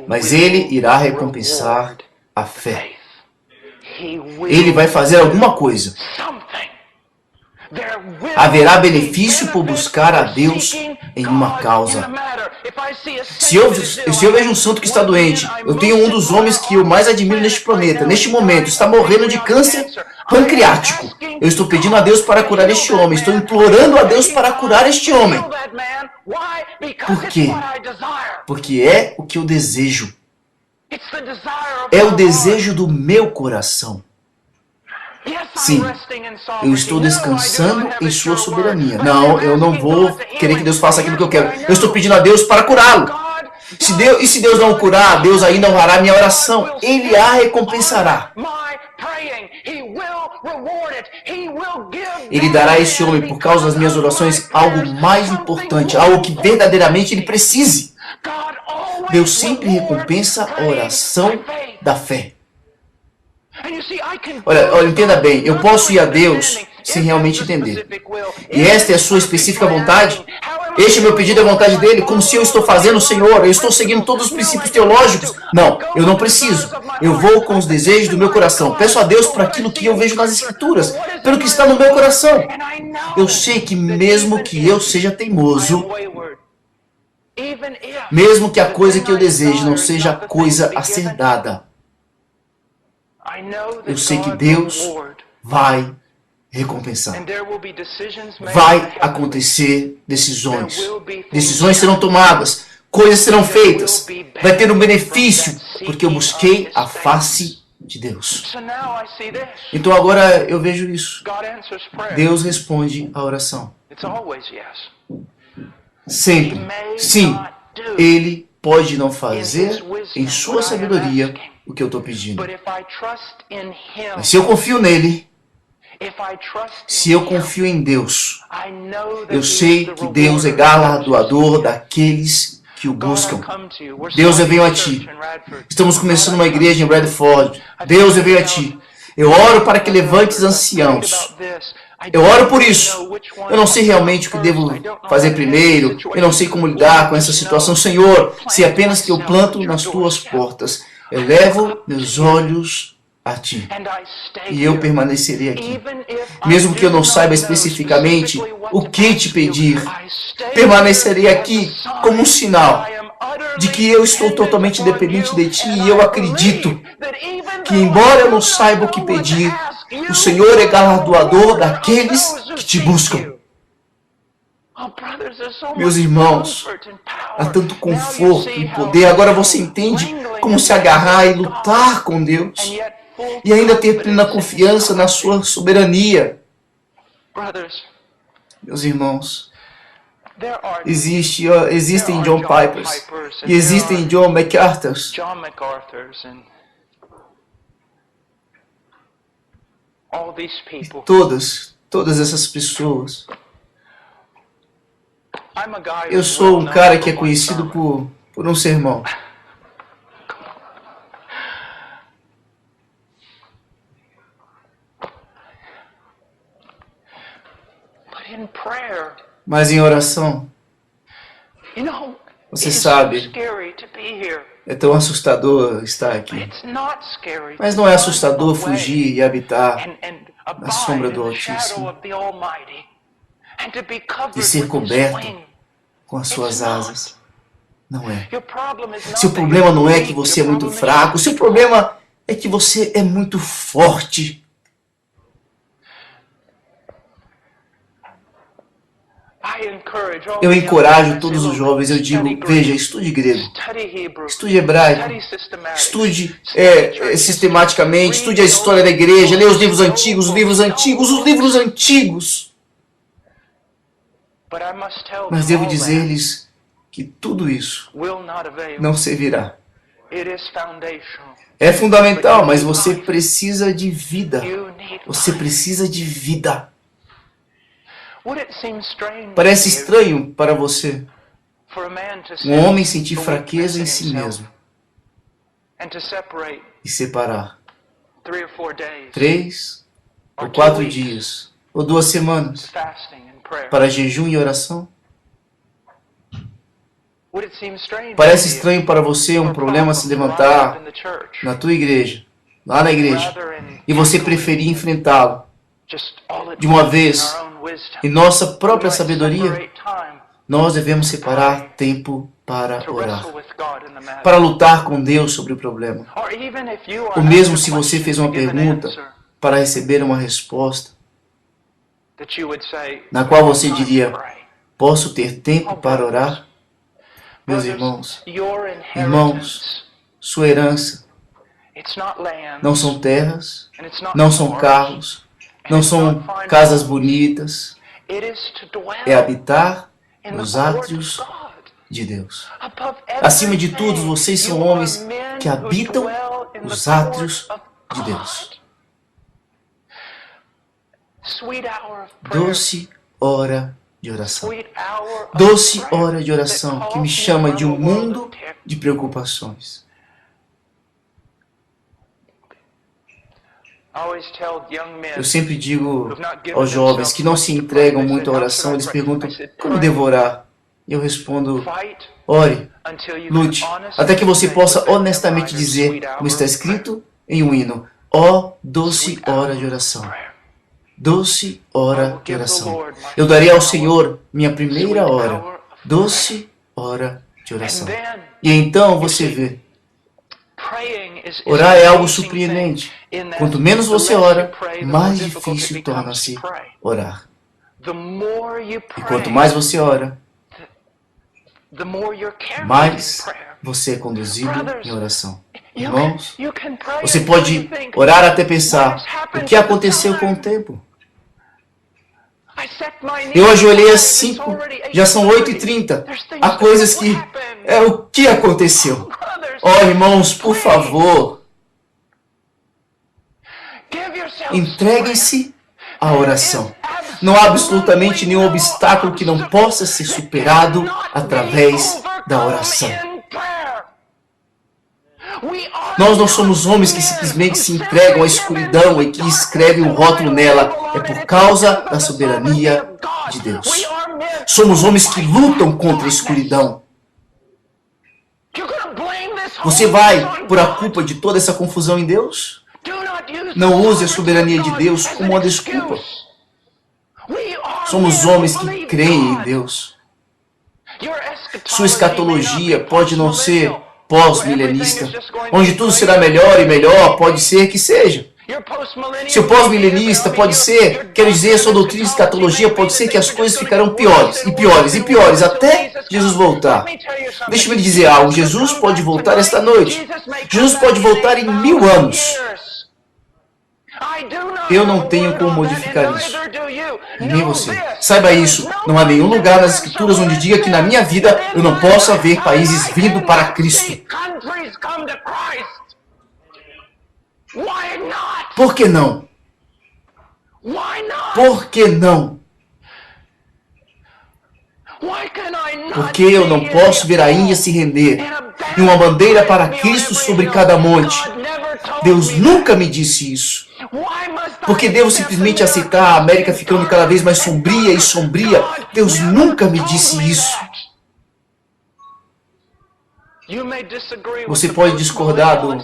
Speaker 1: Mas Ele irá recompensar a fé. Ele vai fazer alguma coisa. Haverá benefício por buscar a Deus em uma causa. Se eu vejo um santo que está doente, eu tenho um dos homens que eu mais admiro neste planeta, neste momento, está morrendo de câncer pancreático. Eu estou pedindo a Deus para curar este homem, estou implorando a Deus para curar este homem. Por quê? Porque é o que eu desejo. É o desejo do meu coração. Sim, eu estou descansando em sua soberania. Não, eu não vou querer que Deus faça aquilo que eu quero. Eu estou pedindo a Deus para curá-lo. Se Deus não curar, Deus ainda honrará minha oração. Ele a recompensará. Ele dará a esse homem, por causa das minhas orações, algo mais importante, algo que verdadeiramente ele precise. Deus sempre recompensa a oração da fé. Olha, entenda bem, eu posso ir a Deus sem realmente entender. E esta é a sua específica vontade? Este é o meu pedido à vontade dele, como se eu estou fazendo, Senhor, eu estou seguindo todos os princípios teológicos. Não, eu não preciso. Eu vou com os desejos do meu coração. Peço a Deus por aquilo que eu vejo nas Escrituras, pelo que está no meu coração. Eu sei que mesmo que eu seja teimoso, mesmo que a coisa que eu desejo não seja a coisa a ser dada, eu sei que Deus vai recompensar. Vai acontecer decisões. Decisões serão tomadas. Coisas serão feitas. Vai ter um benefício, porque eu busquei a face de Deus. Então agora eu vejo isso. Deus responde à oração. Sempre. Sim, Ele pode não fazer em sua sabedoria o que eu estou pedindo. Mas se eu confio nele, se eu confio em Deus, eu sei que Deus é galardoador daqueles que o buscam. Deus, eu venho a Ti. Estamos começando uma igreja em Bradford. Deus, eu venho a Ti. Eu oro para que levantes anciãos. Eu oro por isso. Eu não sei realmente o que devo fazer primeiro. Eu não sei como lidar com essa situação. Senhor, sei apenas que eu planto nas Tuas portas. Elevo meus olhos a Ti. E eu permanecerei aqui. Mesmo que eu não saiba especificamente o que Te pedir, permanecerei aqui como um sinal de que eu estou totalmente dependente de Ti. E eu acredito que, embora eu não saiba o que pedir, o Senhor é galardoador daqueles que Te buscam. Meus irmãos, há tanto conforto e poder. Agora você entende como se agarrar e lutar com Deus e ainda ter plena confiança na sua soberania. Meus irmãos, existem John Pipers e existem John MacArthurs. Todas essas pessoas. Eu sou um cara que é conhecido por um sermão. Mas em oração, você sabe, é tão assustador estar aqui. Mas não é assustador fugir e habitar na sombra do Altíssimo e ser coberto com as suas asas. Não é. Seu problema não é que você é muito fraco. Seu problema é que você é muito forte. Eu encorajo todos os jovens, eu digo, veja, estude grego, estude hebraico, estude sistematicamente, estude a história da igreja, leia os livros antigos, os livros antigos, os livros antigos. Mas devo dizer-lhes que tudo isso não servirá. É fundamental, mas você precisa de vida. Você precisa de vida. Parece estranho para você um homem sentir fraqueza em si mesmo e separar 3 ou 4 dias ou 2 semanas para jejum e oração? Parece estranho para você um problema se levantar na tua igreja, lá na igreja, e você preferir enfrentá-lo de uma vez em nossa própria sabedoria? Nós devemos separar tempo para orar, para lutar com Deus sobre o problema. Ou mesmo se você fez uma pergunta para receber uma resposta, na qual você diria, posso ter tempo para orar? Meus irmãos, sua herança não são terras, não são carros, não são casas bonitas, é habitar nos átrios de Deus. Acima de tudo, vocês são homens que habitam os átrios de Deus. Doce hora de oração. Doce hora de oração que me chama de um mundo de preocupações. Eu sempre digo aos jovens que não se entregam muito à oração, eles perguntam, como devo orar? E eu respondo, ore, lute, até que você possa honestamente dizer, como está escrito em um hino, ó doce hora de oração. Doce hora de oração. Eu darei ao Senhor minha primeira hora. Doce hora de oração. E então você vê, orar é algo surpreendente. Quanto menos você ora, mais difícil torna-se orar. E quanto mais você ora, mais você é conduzido em oração. Irmãos, você pode orar até pensar, o que aconteceu com o tempo? Eu ajoelhei às 5, já são 8h30. Há coisas que... o que aconteceu? Oh, irmãos, por favor, entreguem-se à oração. Não há absolutamente nenhum obstáculo que não possa ser superado através da oração. Nós não somos homens que simplesmente se entregam à escuridão e que escrevem um rótulo nela. É por causa da soberania de Deus. Somos homens que lutam contra a escuridão. Você vai pôr a culpa de toda essa confusão em Deus? Não use a soberania de Deus como uma desculpa. Somos homens que creem em Deus. Sua escatologia pode não ser pós-milenista, onde tudo será melhor e melhor, pode ser que seja. Seu pós-milenista pode ser, quero dizer, sua doutrina de escatologia pode ser que as coisas ficarão piores, e piores, e piores, até Jesus voltar. Deixe-me lhe dizer algo, Jesus pode voltar esta noite. Jesus pode voltar em 1000 anos. Eu não tenho como modificar isso. E nem você. Saiba isso, não há nenhum lugar nas Escrituras onde diga que na minha vida eu não possa ver países vindo para Cristo. Por que não? Por que não? Por que eu não posso ver a Índia se render e uma bandeira para Cristo sobre cada monte? Deus nunca me disse isso. Por que devo simplesmente aceitar a América ficando cada vez mais sombria e sombria? Deus nunca me disse isso. Você pode discordar do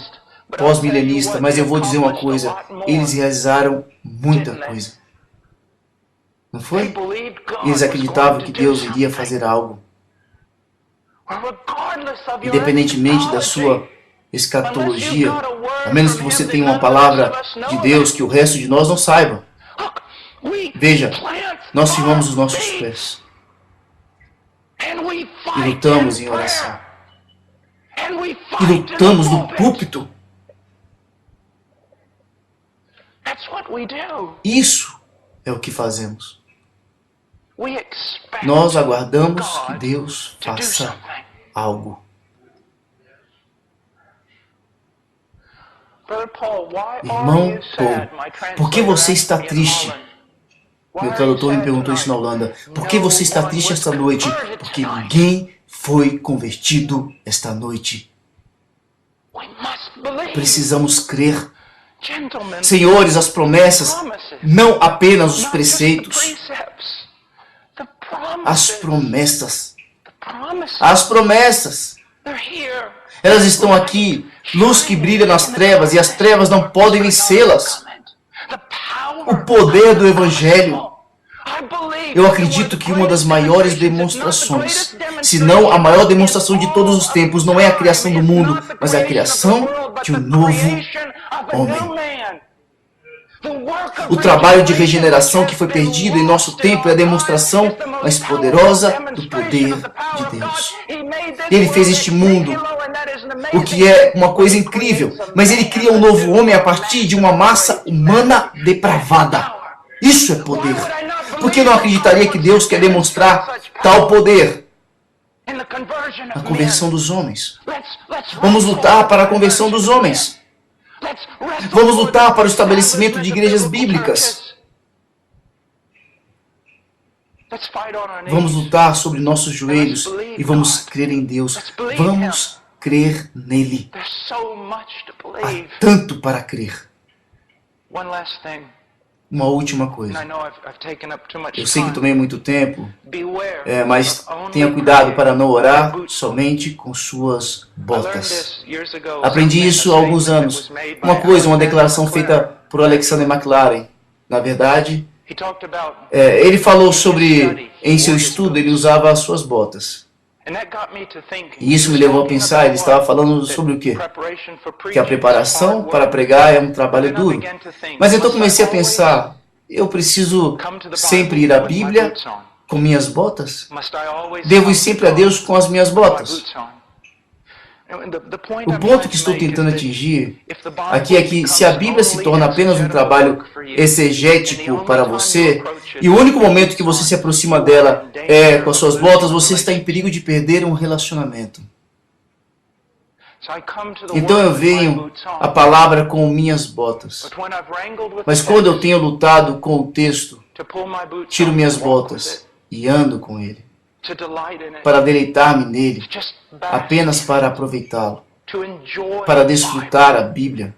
Speaker 1: pós-milenista, mas eu vou dizer uma coisa. Eles realizaram muita coisa. Não foi? Eles acreditavam que Deus iria fazer algo. Independentemente da sua escatologia, a menos que você tenha uma palavra de Deus que o resto de nós não saiba. Veja, nós firmamos os nossos pés e lutamos em oração. E lutamos no púlpito. Isso é o que fazemos. Nós aguardamos que Deus faça algo. Irmão Paul, por que você está triste? Meu tradutor me perguntou isso na Holanda. Por que você está triste esta noite? Porque ninguém foi convertido esta noite. Precisamos crer. Senhores, as promessas, não apenas os preceitos. As promessas. As promessas. Elas estão aqui, luz que brilha nas trevas, e as trevas não podem vencê-las. O poder do Evangelho. Eu acredito que uma das maiores demonstrações, se não a maior demonstração de todos os tempos, não é a criação do mundo, mas a criação de um novo homem. O trabalho de regeneração que foi perdido em nosso tempo é a demonstração mais poderosa do poder de Deus. Ele fez este mundo, o que é uma coisa incrível, mas ele cria um novo homem a partir de uma massa humana depravada. Isso é poder. Por que eu não acreditaria que Deus quer demonstrar tal poder? A conversão dos homens. Vamos lutar para a conversão dos homens. Vamos lutar para o estabelecimento de igrejas bíblicas. Vamos lutar sobre nossos joelhos e vamos crer em Deus. Vamos crer nele. Há tanto para crer.
Speaker 2: One last thing.
Speaker 1: Uma última
Speaker 2: And I
Speaker 1: coisa.
Speaker 2: know I've taken up too much
Speaker 1: Eu sei que
Speaker 2: time.
Speaker 1: tomei muito tempo,
Speaker 2: Beware
Speaker 1: mas
Speaker 2: of only
Speaker 1: tenha cuidado
Speaker 2: praying
Speaker 1: para não
Speaker 2: with
Speaker 1: orar
Speaker 2: boots on.
Speaker 1: somente com suas
Speaker 2: I learned
Speaker 1: botas.
Speaker 2: this years ago,
Speaker 1: Aprendi
Speaker 2: something,
Speaker 1: isso
Speaker 2: a
Speaker 1: há alguns
Speaker 2: statement that
Speaker 1: anos.
Speaker 2: was made by
Speaker 1: Uma
Speaker 2: Alexander
Speaker 1: declaração
Speaker 2: McLaren.
Speaker 1: feita por Alexander McLaren. Na verdade,
Speaker 2: He talked about
Speaker 1: ele falou
Speaker 2: in his
Speaker 1: sobre,
Speaker 2: study, he
Speaker 1: em seu
Speaker 2: wore his
Speaker 1: estudo, ele
Speaker 2: boots.
Speaker 1: usava as suas botas.
Speaker 2: And that got me to thinking.
Speaker 1: E isso
Speaker 2: He
Speaker 1: me
Speaker 2: was
Speaker 1: levou a
Speaker 2: talking
Speaker 1: pensar,
Speaker 2: about
Speaker 1: ele estava
Speaker 2: what?
Speaker 1: falando
Speaker 2: That
Speaker 1: sobre o quê?
Speaker 2: preparation for
Speaker 1: Que a
Speaker 2: preaching is
Speaker 1: preparação
Speaker 2: hard
Speaker 1: para
Speaker 2: work.
Speaker 1: pregar é um trabalho
Speaker 2: Then I
Speaker 1: duro.
Speaker 2: began to think,
Speaker 1: Mas então
Speaker 2: must I
Speaker 1: comecei a
Speaker 2: always
Speaker 1: pensar, eu preciso
Speaker 2: come to the
Speaker 1: sempre
Speaker 2: Bible
Speaker 1: ir à
Speaker 2: with my
Speaker 1: Bíblia
Speaker 2: boots on?
Speaker 1: com minhas botas?
Speaker 2: Must I always
Speaker 1: Devo ir
Speaker 2: come
Speaker 1: sempre a
Speaker 2: to
Speaker 1: Deus
Speaker 2: God
Speaker 1: com as minhas
Speaker 2: with my
Speaker 1: botas?
Speaker 2: boots on? And the point
Speaker 1: O
Speaker 2: I'm
Speaker 1: ponto
Speaker 2: trying
Speaker 1: que
Speaker 2: to
Speaker 1: estou
Speaker 2: make is
Speaker 1: tentando
Speaker 2: that
Speaker 1: atingir
Speaker 2: if the Bible
Speaker 1: aqui é que se a Bíblia se
Speaker 2: becomes
Speaker 1: torna
Speaker 2: only
Speaker 1: apenas um
Speaker 2: exegetical
Speaker 1: trabalho
Speaker 2: book for you, and
Speaker 1: exegético
Speaker 2: the only
Speaker 1: para
Speaker 2: time you
Speaker 1: você,
Speaker 2: approach it
Speaker 1: e o único
Speaker 2: with
Speaker 1: momento que
Speaker 2: boots
Speaker 1: você
Speaker 2: on,
Speaker 1: se aproxima
Speaker 2: you are
Speaker 1: dela
Speaker 2: in
Speaker 1: é
Speaker 2: danger
Speaker 1: com as
Speaker 2: of
Speaker 1: suas
Speaker 2: losing
Speaker 1: botas,
Speaker 2: a
Speaker 1: você está em
Speaker 2: relationship.
Speaker 1: perigo de perder um relacionamento.
Speaker 2: So I come to the
Speaker 1: Então eu
Speaker 2: Word with my
Speaker 1: venho
Speaker 2: boots
Speaker 1: a
Speaker 2: on.
Speaker 1: palavra com minhas botas.
Speaker 2: But when I've wrangled with
Speaker 1: Mas
Speaker 2: the
Speaker 1: quando eu
Speaker 2: text,
Speaker 1: tenho lutado com o texto,
Speaker 2: to pull my boots
Speaker 1: tiro
Speaker 2: on,
Speaker 1: minhas
Speaker 2: to walk with
Speaker 1: botas
Speaker 2: it,
Speaker 1: e ando com ele,
Speaker 2: to delight in it,
Speaker 1: para deleitar-me nele,
Speaker 2: to just bask
Speaker 1: apenas
Speaker 2: in
Speaker 1: para
Speaker 2: it,
Speaker 1: aproveitá-lo,
Speaker 2: to enjoy
Speaker 1: para
Speaker 2: the
Speaker 1: desfrutar a
Speaker 2: Bible.
Speaker 1: Bíblia.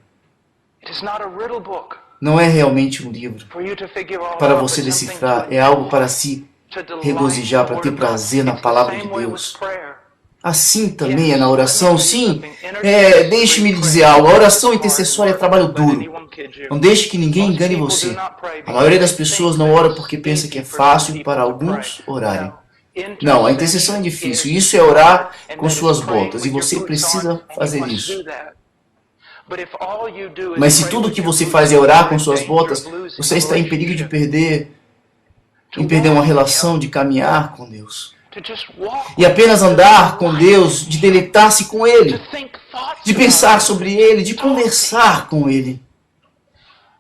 Speaker 2: It is not a riddle book
Speaker 1: Não é realmente um livro
Speaker 2: for you to figure all
Speaker 1: para
Speaker 2: out,
Speaker 1: você
Speaker 2: but something
Speaker 1: decifrar,
Speaker 2: to
Speaker 1: é algo para
Speaker 2: enjoy,
Speaker 1: se
Speaker 2: to delight in
Speaker 1: regozijar,
Speaker 2: the
Speaker 1: para
Speaker 2: Word
Speaker 1: ter
Speaker 2: of God.
Speaker 1: prazer na
Speaker 2: It's the
Speaker 1: palavra de
Speaker 2: same way with
Speaker 1: Deus.
Speaker 2: prayer.
Speaker 1: Assim também é
Speaker 2: Yes,
Speaker 1: na
Speaker 2: let me
Speaker 1: oração.
Speaker 2: tell you
Speaker 1: Sim,
Speaker 2: something. Intercessory
Speaker 1: deixe-me lhe dizer
Speaker 2: prayer
Speaker 1: algo. A
Speaker 2: is
Speaker 1: oração
Speaker 2: hard
Speaker 1: intercessória é
Speaker 2: work.
Speaker 1: trabalho
Speaker 2: Don't let
Speaker 1: duro.
Speaker 2: anyone kid you.
Speaker 1: Não deixe que ninguém
Speaker 2: Most
Speaker 1: engane
Speaker 2: people do
Speaker 1: você.
Speaker 2: not pray
Speaker 1: A
Speaker 2: because
Speaker 1: maioria
Speaker 2: they
Speaker 1: das pessoas
Speaker 2: think
Speaker 1: não
Speaker 2: that
Speaker 1: ora
Speaker 2: it's
Speaker 1: porque pensa que é
Speaker 2: easy for some
Speaker 1: fácil para
Speaker 2: people to pray.
Speaker 1: alguns orarem.
Speaker 2: No.
Speaker 1: Não, a intercessão é
Speaker 2: Intercession
Speaker 1: difícil.
Speaker 2: is
Speaker 1: Isso é orar
Speaker 2: hard, and
Speaker 1: com
Speaker 2: that is
Speaker 1: suas
Speaker 2: praying
Speaker 1: botas. E
Speaker 2: with your
Speaker 1: você
Speaker 2: boots on,
Speaker 1: precisa
Speaker 2: and you
Speaker 1: fazer
Speaker 2: must
Speaker 1: isso.
Speaker 2: do that. But if all you do is
Speaker 1: Mas se
Speaker 2: pray
Speaker 1: tudo
Speaker 2: with
Speaker 1: que
Speaker 2: your
Speaker 1: você
Speaker 2: boots
Speaker 1: faz é
Speaker 2: on,
Speaker 1: orar
Speaker 2: you're
Speaker 1: com
Speaker 2: in
Speaker 1: suas
Speaker 2: danger
Speaker 1: botas,
Speaker 2: of losing
Speaker 1: você
Speaker 2: a
Speaker 1: está em perigo de
Speaker 2: relationship.
Speaker 1: perder uma relação, de caminhar com Deus.
Speaker 2: To just walk
Speaker 1: E apenas
Speaker 2: with
Speaker 1: andar com
Speaker 2: God,
Speaker 1: Deus, de deleitar-se com
Speaker 2: to
Speaker 1: Ele,
Speaker 2: think thoughts
Speaker 1: de
Speaker 2: about
Speaker 1: pensar
Speaker 2: Him,
Speaker 1: sobre Ele, de
Speaker 2: talk to Him.
Speaker 1: conversar com Ele.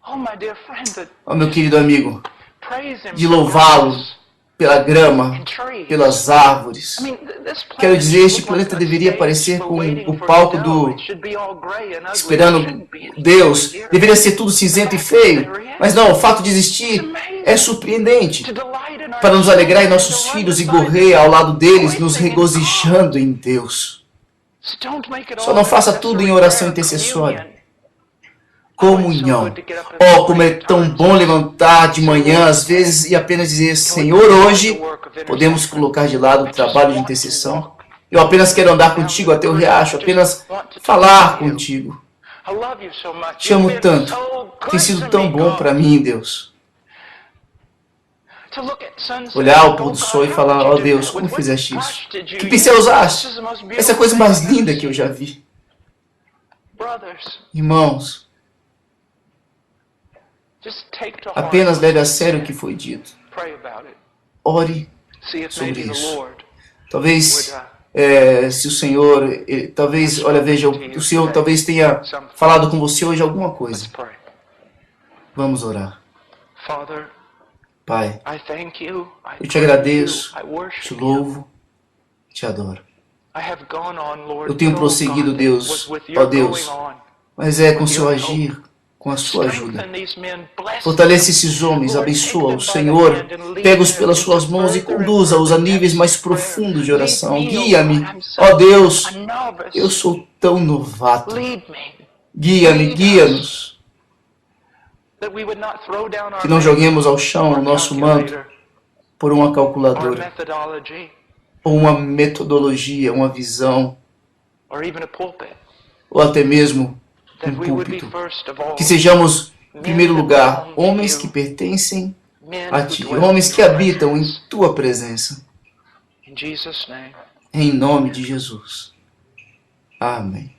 Speaker 2: Oh, my dear friend, that
Speaker 1: Ó, meu querido amigo,
Speaker 2: praise Him
Speaker 1: de
Speaker 2: for
Speaker 1: louvá-lo
Speaker 2: grass
Speaker 1: pela grama,
Speaker 2: and trees.
Speaker 1: pelas árvores.
Speaker 2: I mean, this
Speaker 1: Quero
Speaker 2: planet
Speaker 1: dizer,
Speaker 2: should
Speaker 1: este
Speaker 2: look like
Speaker 1: planeta
Speaker 2: a
Speaker 1: deveria
Speaker 2: stage
Speaker 1: parecer
Speaker 2: for
Speaker 1: com
Speaker 2: waiting
Speaker 1: o
Speaker 2: for
Speaker 1: palco
Speaker 2: Godot.
Speaker 1: do
Speaker 2: It should be all gray and ugly. There
Speaker 1: esperando
Speaker 2: shouldn't be any
Speaker 1: Deus.
Speaker 2: joy here.
Speaker 1: Deveria ser tudo cinzento e feio. Mas não, o fato de
Speaker 2: It's
Speaker 1: existir
Speaker 2: amazing.
Speaker 1: é surpreendente.
Speaker 2: To delight in our
Speaker 1: Para nos alegrar em
Speaker 2: children,
Speaker 1: nossos
Speaker 2: to run
Speaker 1: filhos e
Speaker 2: beside
Speaker 1: correr
Speaker 2: them,
Speaker 1: ao lado deles, nos
Speaker 2: rejoicing in
Speaker 1: regozijando
Speaker 2: God.
Speaker 1: em Deus.
Speaker 2: So don't make it
Speaker 1: Só
Speaker 2: all
Speaker 1: não faça tudo em
Speaker 2: intercessory
Speaker 1: oração
Speaker 2: prayer,
Speaker 1: intercessória.
Speaker 2: communion.
Speaker 1: Comunhão. Oh, como é tão bom levantar de manhã, às vezes, e apenas dizer, Senhor, hoje podemos colocar de lado o trabalho de intercessão. Eu apenas quero andar contigo até o riacho, apenas falar contigo. Te amo tanto. Tem sido tão bom para mim, Deus. Olhar o pôr do sol e falar, ó Deus, como fizeste isso? Que pincel usaste? Essa é a coisa mais linda que eu já vi. Irmãos, apenas leve a sério o que foi dito. Ore sobre isso. Talvez, se o Senhor, talvez, olha, veja, o Senhor talvez tenha falado com você hoje alguma coisa. Vamos orar. Pai, eu te agradeço, te louvo, te adoro. Eu tenho prosseguido, Deus, ó Deus, mas é com o seu agir, com a sua ajuda. Fortalece esses homens, abençoa-os, Senhor, pega-os pelas suas mãos e conduza-os a níveis mais profundos de oração. Guia-me, ó Deus, eu sou tão novato. Guia-me, guia-nos. Que não joguemos ao chão o nosso manto por uma calculadora, ou uma metodologia, uma visão, ou até mesmo um púlpito. Que sejamos, em primeiro lugar, homens que pertencem a Ti, homens que habitam em Tua presença. Em nome de Jesus. Amém.